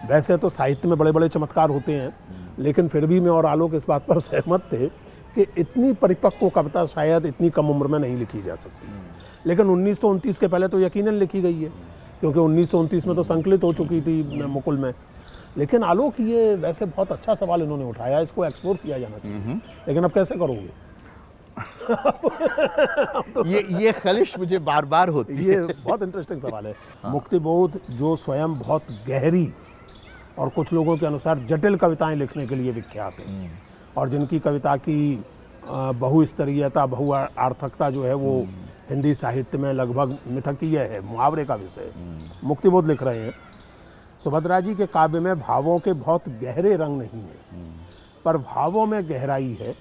वैसे तो साहित्य में बड़े बड़े चमत्कार होते हैं, लेकिन फिर भी मैं और आलोक इस बात पर सहमत थे कि इतनी परिपक्व कविता शायद इतनी कम उम्र में नहीं लिखी जा सकती। लेकिन 1929 के पहले तो यकीनन लिखी गई है, क्योंकि 1929 में तो संकलित हो चुकी थी मुकुल में। लेकिन आलोक ये वैसे बहुत अच्छा सवाल इन्होंने उठाया, इसको एक्सप्लोर किया जाना चाहिए। लेकिन अब कैसे करोगे? ये खलिश मुझे बार बार होती है। ये बहुत इंटरेस्टिंग सवाल है। मुक्तिबोध जो स्वयं बहुत गहरी और कुछ लोगों के अनुसार जटिल कविताएं लिखने के लिए विख्यात है, और जिनकी कविता की बहुस्तरीयता, बहुआर्थकता जो है वो हिंदी साहित्य में लगभग मिथकीय है, मुहावरे का विषय। मुक्तिबोध लिख रहे हैं, सुभद्रा जी के काव्य में भावों के बहुत गहरे रंग नहीं है, पर भावों में गहराई है।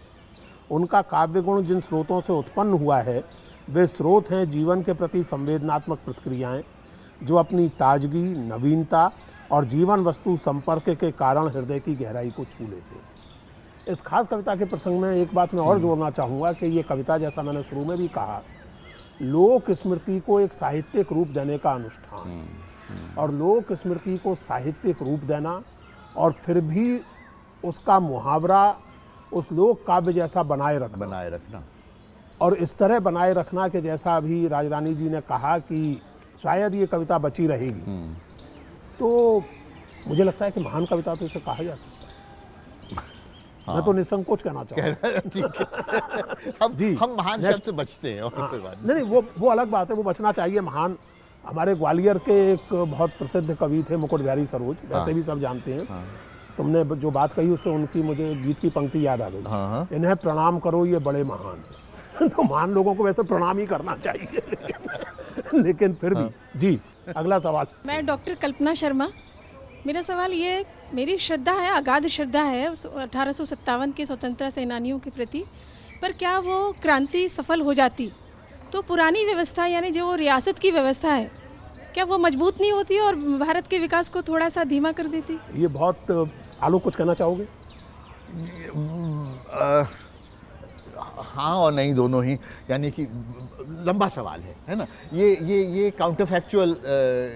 उनका काव्य गुण जिन स्रोतों से उत्पन्न हुआ है वे स्रोत हैं जीवन के प्रति संवेदनात्मक प्रतिक्रियाएं, जो अपनी ताजगी, नवीनता और जीवन वस्तु संपर्क के कारण हृदय की गहराई को छू लेते हैं। इस खास कविता के प्रसंग में एक बात मैं और जोड़ना चाहूँगा कि ये कविता, जैसा मैंने शुरू में भी कहा, लोक स्मृति को एक साहित्यिक रूप देने का अनुष्ठान, और लोक स्मृति को साहित्यिक रूप देना और फिर भी उसका मुहावरा उस लोक काव्य जैसा बनाए रखना, और इस तरह बनाए रखना कि जैसा अभी राजरानी जी ने कहा कि शायद ये कविता बची रहेगी, तो मुझे लगता है कि महान कविता तो इसे कहा जा सकता है। मैं तो निसंकोच कहना चाहूँगा। जी, हम महान शब्द से बचते हैं और कोई बात नहीं, वो अलग बात है, वो बचना चाहिए। महान हमारे ग्वालियर के एक बहुत प्रसिद्ध कवि थे मुकुट बिहारी सरोज, वैसे भी सब जानते हैं। तुमने जो बात कही उससे उनकी मुझे गीत की पंक्ति याद आ गई, इन्हें प्रणाम करो ये बड़े महान हैं। तो महान लोगों को वैसे प्रणाम ही करना चाहिए। लेकिन फिर भी जी, अगला सवाल। मैं डॉक्टर कल्पना शर्मा। मेरा सवाल ये, मेरी श्रद्धा है, अगाध श्रद्धा है 1857 के स्वतंत्रता सेनानियों के प्रति, पर क्या वो क्रांति सफल हो जाती तो पुरानी व्यवस्था यानी जो रियासत की व्यवस्था है, क्या वो मजबूत नहीं होती और भारत के विकास को थोड़ा सा धीमा कर देती? ये बहुत, आलोक कुछ कहना चाहोगे? हाँ और नहीं, दोनों ही। यानी कि लंबा सवाल है ना। ये काउंटर फैक्चुअल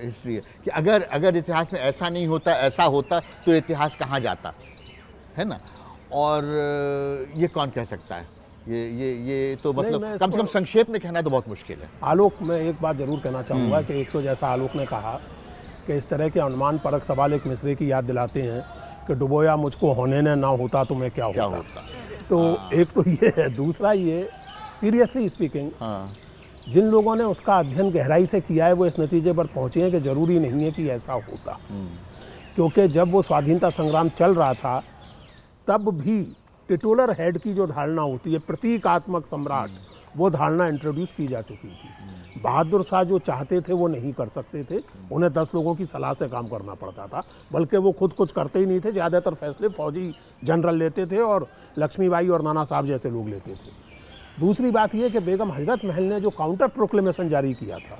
हिस्ट्री है कि अगर इतिहास में ऐसा नहीं होता, ऐसा होता तो इतिहास कहाँ जाता, है ना। और ये कौन कह सकता है? ये तो मतलब कम से कम संक्षेप में कहना तो बहुत मुश्किल है। आलोक, मैं एक बात जरूर कहना चाहूँगा कि एक तो जैसा आलोक ने कहा कि इस तरह के अनुमान परक सवाल एक मिसरे की याद दिलाते हैं कि डुबोया मुझको होने न ना होता तो मैं क्या होता। तो एक तो ये है। दूसरा ये, सीरियसली स्पीकिंग, जिन लोगों ने उसका अध्ययन गहराई से किया है वो इस नतीजे पर पहुँचे हैं कि ज़रूरी नहीं है कि ऐसा होता, क्योंकि जब वो स्वाधीनता संग्राम चल रहा था तब भी टिटुलर हेड की जो धारणा होती है, प्रतीकात्मक सम्राट, वो धारणा इंट्रोड्यूस की जा चुकी थी। बहादुर शाह जो चाहते थे वो नहीं कर सकते थे, उन्हें 10 लोगों की सलाह से काम करना पड़ता था, बल्कि वो खुद कुछ करते ही नहीं थे। ज़्यादातर फैसले फौजी जनरल लेते थे और लक्ष्मीबाई और नाना साहब जैसे लोग लेते थे। दूसरी बात यह कि बेगम हजरत महल ने जो काउंटर प्रोक्लेमेशन जारी किया था,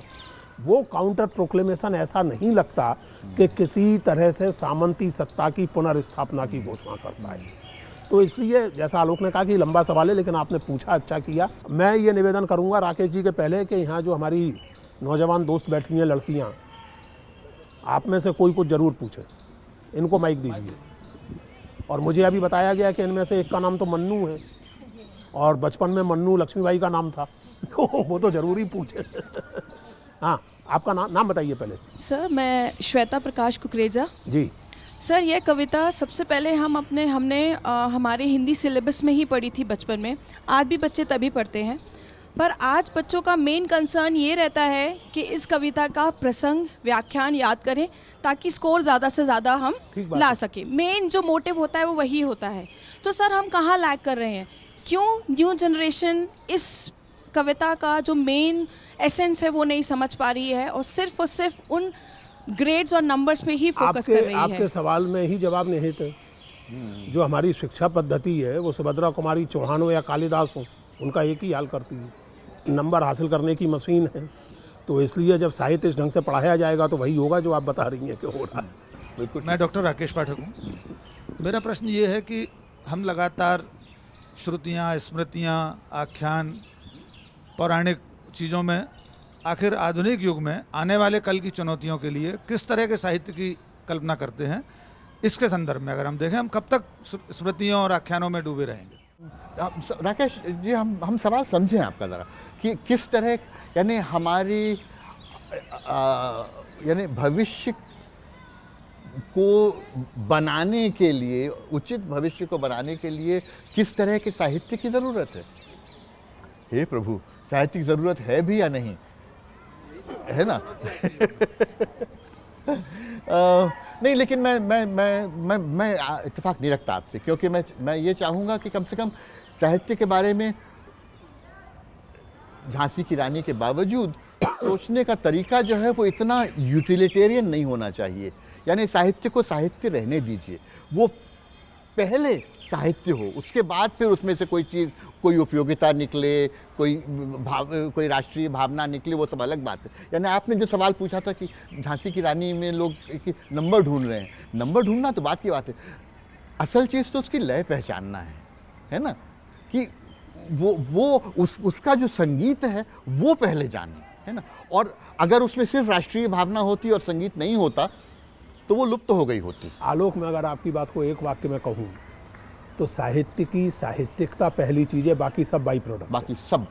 वो काउंटर प्रोक्लेमेशन ऐसा नहीं लगता कि किसी तरह से सामंती सत्ता की पुनर्स्थापना की घोषणा करता है। तो इसलिए जैसा आलोक ने कहा कि लंबा सवाल है, लेकिन आपने पूछा, अच्छा किया। मैं ये निवेदन करूंगा राकेश जी के पहले कि यहाँ जो हमारी नौजवान दोस्त बैठी हैं, लड़कियाँ, आप में से कोई कुछ ज़रूर पूछे, इनको माइक दीजिए। और मुझे अभी बताया गया कि इनमें से एक का नाम तो मन्नू है, और बचपन में मन्नू लक्ष्मीबाई का नाम था, तो वो तो ज़रूरी पूछे। हाँ, आपका नाम बताइए पहले। सर, मैं श्वेता प्रकाश कुकरेजा। जी सर, ये कविता सबसे पहले हमने हमारे हिंदी सिलेबस में ही पढ़ी थी बचपन में। आज भी बच्चे तभी पढ़ते हैं, पर आज बच्चों का मेन कंसर्न ये रहता है कि इस कविता का प्रसंग, व्याख्यान याद करें ताकि स्कोर ज़्यादा से ज़्यादा हम ला सकें। मेन जो मोटिव होता है वो वही होता है। तो सर, हम कहाँ लैग कर रहे हैं? क्यों न्यू जनरेशन इस कविता का जो मेन एसेंस है वो नहीं समझ पा रही है और सिर्फ उन ग्रेड्स और नंबर्स पे ही फोकस कर रही है? आपके सवाल में ही जवाब निहित है। जो हमारी शिक्षा पद्धति है वो सुभद्रा कुमारी चौहान हो या कालिदास हो, उनका एक ही हाल करती है, नंबर हासिल करने की मशीन है। तो इसलिए जब साहित्य इस ढंग से पढ़ाया जाएगा तो वही होगा जो आप बता रही हैं कि हो रहा है। बिल्कुल। मैं डॉक्टर राकेश पाठक हूँ। मेरा प्रश्न ये है कि हम लगातार श्रुतियाँ, स्मृतियाँ, आख्यान, पौराणिक चीज़ों में, आखिर आधुनिक युग में आने वाले कल की चुनौतियों के लिए किस तरह के साहित्य की कल्पना करते हैं? इसके संदर्भ में अगर हम देखें, हम कब तक स्मृतियों और आख्यानों में डूबे रहेंगे? राकेश जी, हम सवाल समझें आपका ज़रा कि किस तरह, यानी हमारी यानी भविष्य को बनाने के लिए, उचित भविष्य को बनाने के लिए किस तरह के साहित्य की ज़रूरत है? हे प्रभु, साहित्य की ज़रूरत है भी या नहीं, है ना? नहीं, लेकिन मैं इत्तेफाक नहीं रखता आपसे, क्योंकि मैं ये चाहूँगा कि कम से कम साहित्य के बारे में झांसी की रानी के बावजूद सोचने का तरीका जो है वो इतना यूटिलिटेरियन नहीं होना चाहिए। यानी साहित्य को साहित्य रहने दीजिए, वो पहले साहित्य हो, उसके बाद फिर उसमें से कोई चीज़, कोई उपयोगिता निकले, कोई राष्ट्रीय भावना निकले, वो सब अलग बात है। यानी आपने जो सवाल पूछा था कि झांसी की रानी में लोग नंबर ढूंढ रहे हैं, नंबर ढूंढना तो बात की बात है, असल चीज़ तो उसकी लय पहचानना है ना? कि उसका जो संगीत है वो पहले जाने, है ना? और अगर उसमें सिर्फ राष्ट्रीय भावना होती और संगीत नहीं होता तो वो लुप्त हो गई होती। आलोक, में अगर आपकी बात को एक वाक्य में कहूँ तो साहित्य की साहित्यिकता पहली चीज़ है, बाकी सब बाई प्रोडक्ट, बाकी सब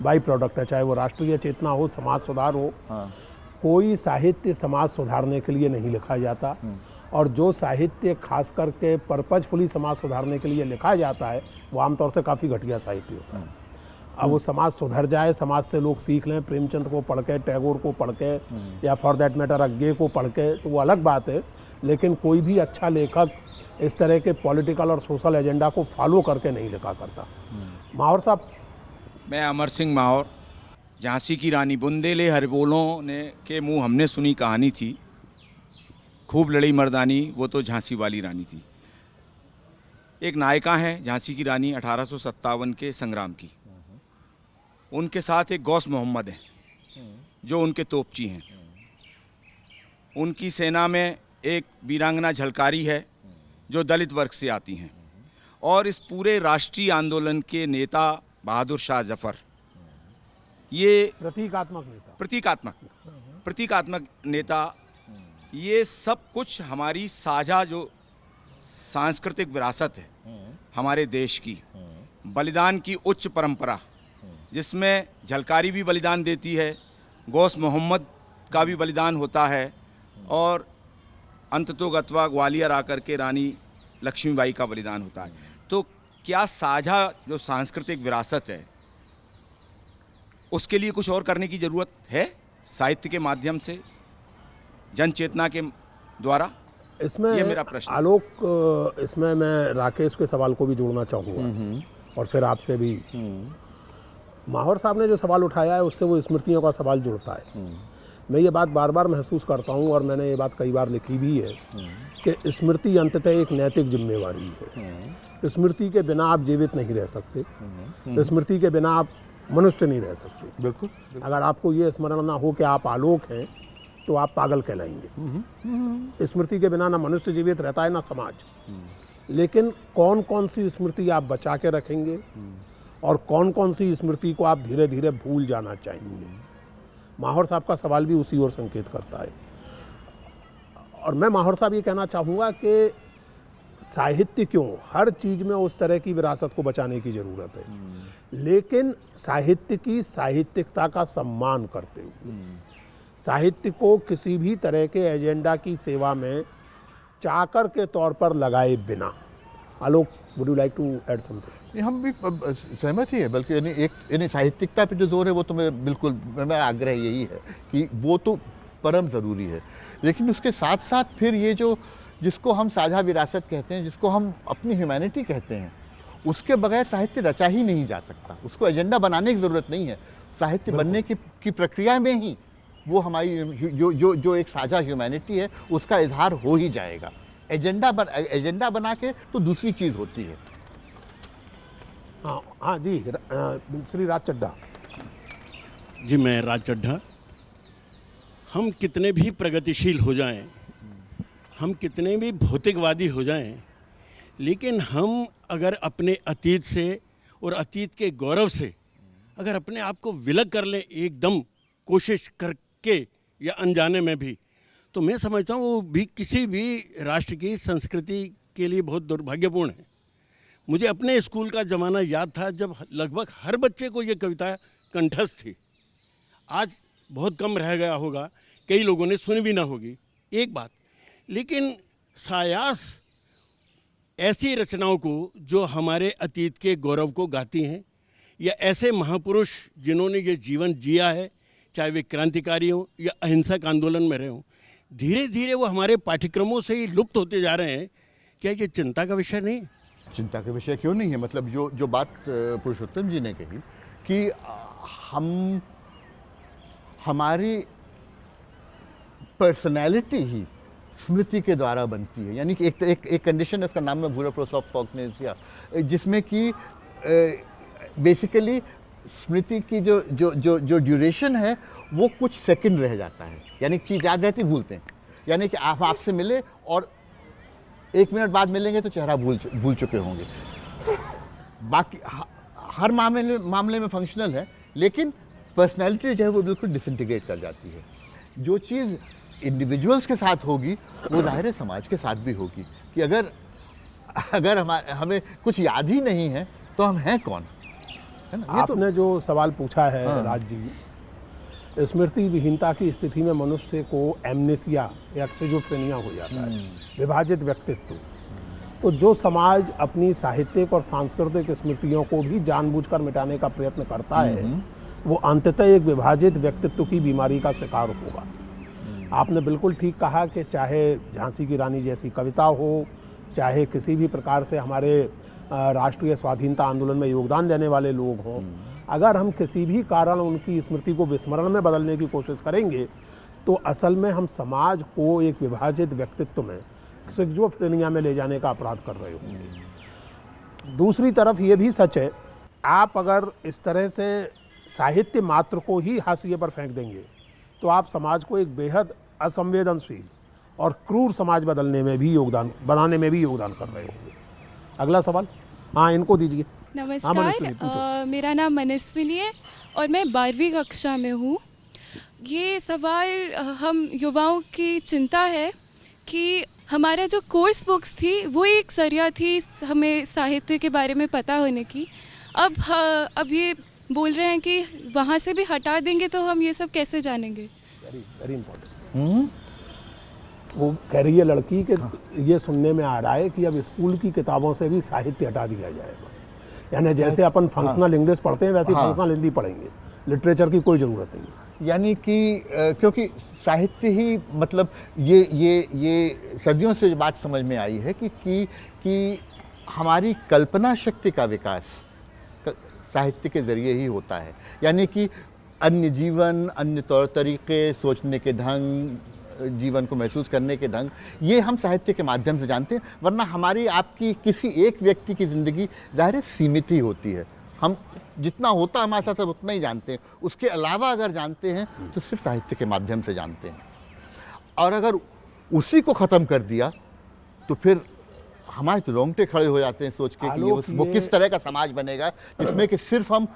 बाई प्रोडक्ट है। चाहे वो राष्ट्रीय चेतना हो, समाज सुधार हो, हाँ। कोई साहित्य समाज सुधारने के लिए नहीं लिखा जाता, और जो साहित्य खास करके पर्पजफुली समाज सुधारने के लिए लिखा जाता है वो आमतौर से काफ़ी घटिया साहित्य होता है। अब वो समाज सुधर जाए, समाज से लोग सीख लें, प्रेमचंद को पढ़ के, टैगोर को पढ़ के, या फॉर दैट मैटर अज्ञे को पढ़ के, तो वो अलग बात है। लेकिन कोई भी अच्छा लेखक इस तरह के पॉलिटिकल और सोशल एजेंडा को फॉलो करके नहीं लिखा करता। माहौर साहब। मैं अमर सिंह माहौर। झांसी की रानी, बुंदेले हरबोलों ने के मुँह हमने सुनी कहानी थी, खूब लड़ी मर्दानी, वो तो झांसी वाली रानी थी। एक नायिका हैं झांसी की रानी 1857 के संग्राम की। उनके साथ एक गौस मोहम्मद हैं जो उनके तोपची हैं। उनकी सेना में एक वीरांगना झलकारी है जो दलित वर्ग से आती हैं, और इस पूरे राष्ट्रीय आंदोलन के नेता बहादुर शाह जफर, ये प्रतीकात्मक नेता, ये सब कुछ हमारी साझा जो सांस्कृतिक विरासत है हमारे देश की, बलिदान की उच्च परंपरा, जिसमें झलकारी भी बलिदान देती है, गौस मोहम्मद का भी बलिदान होता है, और अंततोगत्वा ग्वालियर आकर के रानी लक्ष्मीबाई का बलिदान होता है। तो क्या साझा जो सांस्कृतिक विरासत है उसके लिए कुछ और करने की ज़रूरत है साहित्य के माध्यम से, जन चेतना के द्वारा? इसमें ये मेरा प्रश्न। आलोक, इसमें मैं राकेश के सवाल को भी जोड़ना चाहूँगा और फिर आपसे भी। माहौर साहब ने जो सवाल उठाया है उससे वो स्मृतियों का सवाल जुड़ता है। मैं ये बात बार बार महसूस करता हूँ, और मैंने ये बात कई बार लिखी भी है, कि स्मृति अंततः एक नैतिक जिम्मेवारी है। स्मृति के बिना आप जीवित नहीं रह सकते, स्मृति के बिना आप मनुष्य नहीं रह सकते। बिल्कुल। अगर आपको ये स्मरण ना हो कि आप आलोक हैं तो आप पागल कहलाएंगे। स्मृति के बिना ना मनुष्य जीवित रहता है, ना समाज। लेकिन कौन कौन सी स्मृति आप बचा के रखेंगे और कौन कौन सी स्मृति को आप धीरे धीरे भूल जाना चाहेंगे। माहौर साहब का सवाल भी उसी ओर संकेत करता है। और मैं माहौर साहब ये कहना चाहूँगा कि साहित्य क्यों, हर चीज़ में उस तरह की विरासत को बचाने की ज़रूरत है, लेकिन साहित्य की साहित्यिकता का सम्मान करते हुए, साहित्य को किसी भी तरह के एजेंडा की सेवा में चाकर के तौर पर लगाए बिना। Alok, would you like to add something? हम भी सहमत ही है, बल्कि यानी साहित्यिकता पे जो जोर है वो तो मैं बिल्कुल, मेरा आग्रह यही है कि वो तो परम ज़रूरी है, लेकिन उसके साथ साथ फिर ये जो जिसको हम साझा विरासत कहते हैं, जिसको हम अपनी ह्यूमैनिटी कहते हैं, उसके बगैर साहित्य रचा ही नहीं जा सकता। उसको एजेंडा बनाने की ज़रूरत नहीं है, साहित्य बनने की प्रक्रिया में ही वो हमारी जो एक साझा ह्यूमैनिटी है उसका इजहार हो ही जाएगा। एजेंडा बना के तो दूसरी चीज़ होती है। हाँ जी, श्री राज चड्ढा जी। मैं राज चड्ढा। हम कितने भी प्रगतिशील हो जाएं, हम कितने भी भौतिकवादी हो जाएं, लेकिन हम अगर अपने अतीत से और अतीत के गौरव से अगर अपने आप को विलग कर लें एकदम कोशिश करके या अनजाने में भी, तो मैं समझता हूँ वो भी किसी भी राष्ट्र की संस्कृति के लिए बहुत दुर्भाग्यपूर्ण है। मुझे अपने स्कूल का ज़माना याद था जब लगभग हर बच्चे को ये कविता कंठस्थ थी। आज बहुत कम रह गया होगा, कई लोगों ने सुनी भी ना होगी, एक बात। लेकिन सायास ऐसी रचनाओं को जो हमारे अतीत के गौरव को गाती हैं, या ऐसे महापुरुष जिन्होंने ये जीवन जिया है, चाहे वे क्रांतिकारी हों या अहिंसक आंदोलन में रहे हों, धीरे धीरे वो हमारे पाठ्यक्रमों से ही लुप्त होते जा रहे हैं। क्या ये चिंता का विषय नहीं? चिंता का विषय क्यों नहीं है? मतलब जो बात पुरुषोत्तम जी ने कही कि हमारी पर्सनैलिटी ही स्मृति के द्वारा बनती है। यानी कि एक कंडीशन है, इसका नाम मैं भूल रहा, प्रोसॉफ कॉग्निजिया, जिसमें कि बेसिकली स्मृति की जो ड्यूरेशन है वो कुछ सेकंड रह जाता है। यानी चीज़ याद रहती, भूलते हैं। यानी कि आप आपसे मिले और 1 मिनट बाद मिलेंगे तो चेहरा भूल चुके होंगे। बाकी हर मामले में फंक्शनल है, लेकिन पर्सनैलिटी जो है वो बिल्कुल डिसइंटीग्रेट कर जाती है। जो चीज़ इंडिविजुअल्स के साथ होगी वो ज़ाहिर है समाज के साथ भी होगी। कि अगर हमें कुछ याद ही नहीं है तो हम हैं कौन, है ना? आपने जो सवाल पूछा है राज जी, स्मृति विहीनता की स्थिति में मनुष्य को एमनेसिया या स्किज़ोफ्रेनिया हो जाता है, विभाजित व्यक्तित्व। तो जो समाज अपनी साहित्यिक और सांस्कृतिक स्मृतियों को भी जानबूझकर मिटाने का प्रयत्न करता है, वो अंततः एक विभाजित व्यक्तित्व की बीमारी का शिकार होगा। आपने बिल्कुल ठीक कहा कि चाहे झांसी की रानी जैसी कविता हो, चाहे किसी भी प्रकार से हमारे राष्ट्रीय स्वाधीनता आंदोलन में योगदान देने वाले लोग हों, अगर हम किसी भी कारण उनकी स्मृति को विस्मरण में बदलने की कोशिश करेंगे तो असल में हम समाज को एक विभाजित व्यक्तित्व में, स्किज़ोफ्रेनिया में ले जाने का अपराध कर रहे होंगे। दूसरी तरफ ये भी सच है, आप अगर इस तरह से साहित्य मात्र को ही हाशिए पर फेंक देंगे तो आप समाज को एक बेहद असंवेदनशील और क्रूर समाज बनाने में भी योगदान कर रहे होंगे। अगला सवाल, हाँ इनको दीजिए। नमस्कार, मेरा नाम मनस्विनी है और मैं 12वीं कक्षा में हूँ। ये सवाल हम युवाओं की चिंता है कि हमारा जो कोर्स बुक्स थी वो एक जरिया थी हमें साहित्य के बारे में पता होने की। अब ये बोल रहे हैं कि वहाँ से भी हटा देंगे तो हम ये सब कैसे जानेंगे? Very important. वो कह रही है लड़की कि ये सुनने में आ रहा है कि अब स्कूल की किताबों से भी साहित्य हटा दिया जाएगा। यानी जैसे अपन फंक्शनल इंग्लिश पढ़ते हैं वैसे फंक्शनल हिंदी पढ़ेंगे, लिटरेचर की कोई ज़रूरत नहीं है। यानी कि क्योंकि साहित्य ही, मतलब ये सदियों से बात समझ में आई है कि हमारी कल्पना शक्ति का विकास साहित्य के ज़रिए ही होता है। यानी कि अन्य जीवन, अन्य तौर तरीक़े, सोचने के ढंग, जीवन को महसूस करने के ढंग, ये हम साहित्य के माध्यम से जानते हैं। वरना हमारी आपकी किसी एक व्यक्ति की ज़िंदगी ज़ाहिर है सीमित ही होती है। हम जितना होता हमारे साथ उतना ही जानते हैं, उसके अलावा अगर जानते हैं तो सिर्फ साहित्य के माध्यम से जानते हैं। और अगर उसी को ख़त्म कर दिया तो फिर हमारे तो रोंगटे खड़े हो जाते हैं सोच के कि आलोक, वो ये- किस तरह का समाज बनेगा जिसमें कि सिर्फ हम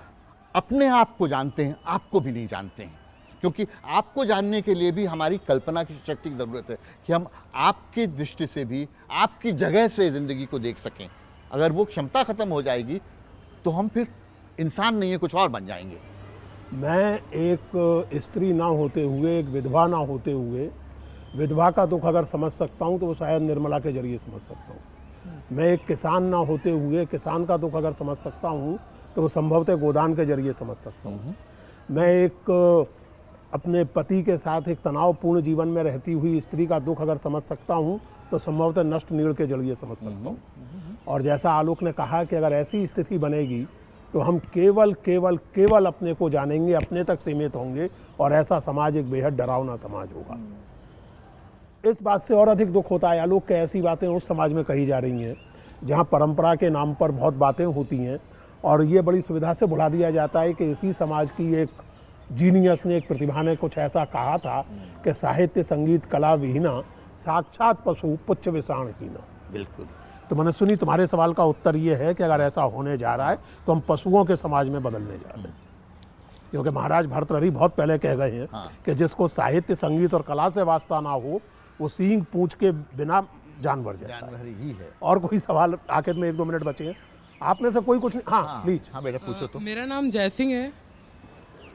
अपने आप को जानते हैं, आपको भी नहीं जानते हैं। क्योंकि आपको जानने के लिए भी हमारी कल्पना की शक्ति की ज़रूरत है कि हम आपकी दृष्टि से भी आपकी जगह से ज़िंदगी को देख सकें। अगर वो क्षमता ख़त्म हो जाएगी तो हम फिर इंसान नहीं है, कुछ और बन जाएंगे। मैं एक स्त्री ना होते हुए, एक विधवा ना होते हुए, विधवा का दुख अगर समझ सकता हूँ तो वो शायद निर्मला के जरिए समझ सकता हूँ। मैं एक किसान ना होते हुए किसान का दुख अगर समझ सकता हूँ तो वो संभवतः गोदान के जरिए समझ सकता हूँ। मैं एक अपने पति के साथ एक तनावपूर्ण जीवन में रहती हुई स्त्री का दुख अगर समझ सकता हूँ तो संभवतः नष्ट नीड़ के जरिए समझ सकता हूँ। और जैसा आलोक ने कहा कि अगर ऐसी स्थिति बनेगी तो हम केवल केवल केवल अपने को जानेंगे, अपने तक सीमित होंगे और ऐसा समाज एक बेहद डरावना समाज होगा। इस बात से और अधिक दुख होता है आलोक के ऐसी बातें उस समाज में कही जा रही हैं जहाँ परंपरा के नाम पर बहुत बातें होती हैं और ये बड़ी सुविधा से भुला दिया जाता है कि इसी समाज की एक जीनियस ने, एक प्रतिभा ने कुछ ऐसा कहा था कि साहित्य संगीत कला विहीना साक्षात पशु पुच्छ विषाणहीना। बिल्कुल। तो मैंने सुनी तुम्हारे सवाल का उत्तर ये है कि अगर ऐसा होने जा रहा है तो हम पशुओं के समाज में बदलने जा रहे हैं। क्योंकि महाराज भर्तृहरि बहुत पहले कह गए हैं कि जिसको साहित्य संगीत और कला से वास्ता ना हो वो सींग पूंछ के बिना जानवर जैसा है। जानवर ही है। और कोई सवाल आखिर में 1-2 मिनट बचे हैं, आप में से कोई कुछ नहीं? हाँ प्लीज। हाँ बेटा पूछो तो। मेरा नाम जय सिंह है।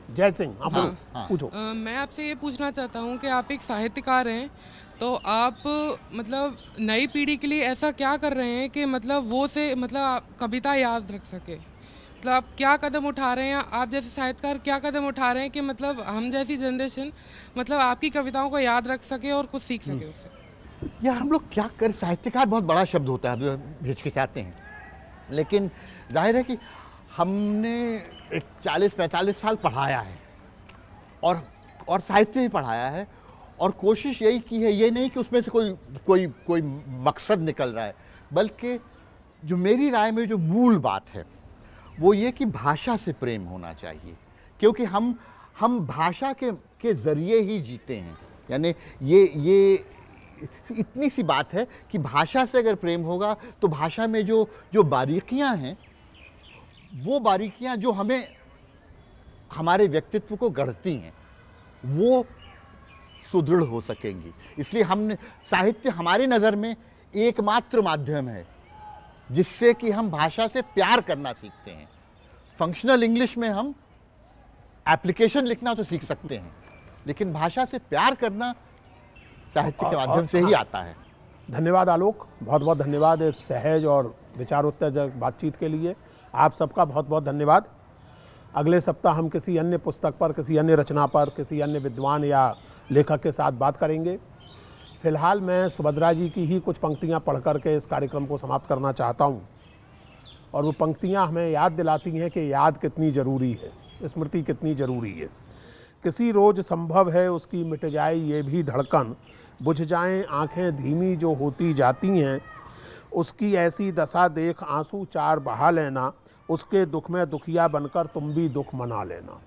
जय सिंह, आप बोलो, पूछो। मैं आपसे ये पूछना चाहता हूँ कि आप एक साहित्यकार हैं तो आप मतलब नई पीढ़ी के लिए ऐसा क्या कर रहे हैं कि मतलब वो से मतलब आप कविता याद रख सके, मतलब आप क्या कदम उठा रहे हैं, आप जैसे साहित्यकार क्या कदम उठा रहे हैं कि मतलब हम जैसी जनरेशन मतलब आपकी कविताओं को याद रख सके और कुछ सीख सके उससे। यार हम लोग क्या कर, साहित्यकार बहुत बड़ा शब्द होता है, हिचकिचाते हैं, लेकिन जाहिर है कि हमने एक 40-45 साल पढ़ाया है और साहित्य ही पढ़ाया है और कोशिश यही की है, ये नहीं कि उसमें से कोई मकसद निकल रहा है, बल्कि जो मेरी राय में जो मूल बात है वो ये कि भाषा से प्रेम होना चाहिए। क्योंकि हम भाषा के ज़रिए ही जीते हैं। यानी ये इतनी सी बात है कि भाषा से अगर प्रेम होगा तो भाषा में जो बारीकियां हैं वो बारीकियां जो हमें हमारे व्यक्तित्व को गढ़ती हैं वो सुदृढ़ हो सकेंगी। इसलिए हमने साहित्य हमारी नज़र में एकमात्र माध्यम है जिससे कि हम भाषा से प्यार करना सीखते हैं। फंक्शनल इंग्लिश में हम एप्लीकेशन लिखना तो सीख सकते हैं, लेकिन भाषा से प्यार करना साहित्य के माध्यम से ही आता है। धन्यवाद आलोक, बहुत बहुत धन्यवाद इस सहज और विचारोत्तेजक बातचीत के लिए। आप सबका बहुत बहुत धन्यवाद। अगले सप्ताह हम किसी अन्य पुस्तक पर, किसी अन्य रचना पर, किसी अन्य विद्वान या लेखक के साथ बात करेंगे। फिलहाल मैं सुभद्रा जी की ही कुछ पंक्तियां पढ़ करके इस कार्यक्रम को समाप्त करना चाहता हूं और वो पंक्तियां हमें याद दिलाती हैं कि याद कितनी ज़रूरी है, स्मृति कितनी ज़रूरी है। किसी रोज़ संभव है उसकी मिट जाए ये भी धड़कन, बुझ जाएं आंखें धीमी जो होती जाती हैं, उसकी ऐसी दशा देख आंसू 4 बहा लेना, उसके दुख में दुखिया बनकर तुम भी दुख मना लेना।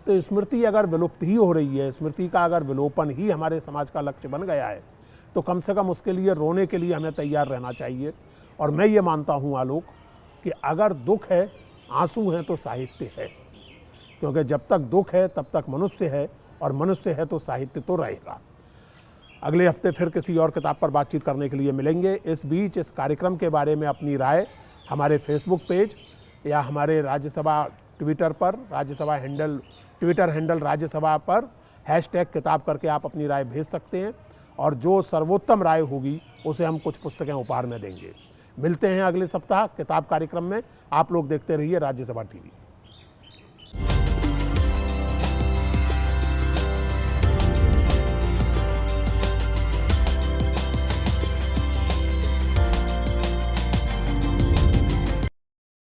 तो स्मृति अगर विलुप्त ही हो रही है, स्मृति का अगर विलोपन ही हमारे समाज का लक्ष्य बन गया है तो कम से कम उसके लिए रोने के लिए हमें तैयार रहना चाहिए। और मैं ये मानता हूँ आलोक कि अगर दुख है, आंसू हैं तो साहित्य है, क्योंकि जब तक दुख है तब तक मनुष्य है और मनुष्य है तो साहित्य तो रहेगा। अगले हफ्ते फिर किसी और किताब पर बातचीत करने के लिए मिलेंगे। इस बीच इस कार्यक्रम के बारे में अपनी राय हमारे फेसबुक पेज या हमारे राज्यसभा ट्विटर पर, Rajya Sabha handle Twitter handle Rajya Sabha पर #किताब करके आप अपनी राय भेज सकते हैं और जो सर्वोत्तम राय होगी उसे हम कुछ पुस्तकें उपहार में देंगे। मिलते हैं अगले सप्ताह किताब कार्यक्रम में। आप लोग देखते रहिए राज्यसभा टीवी।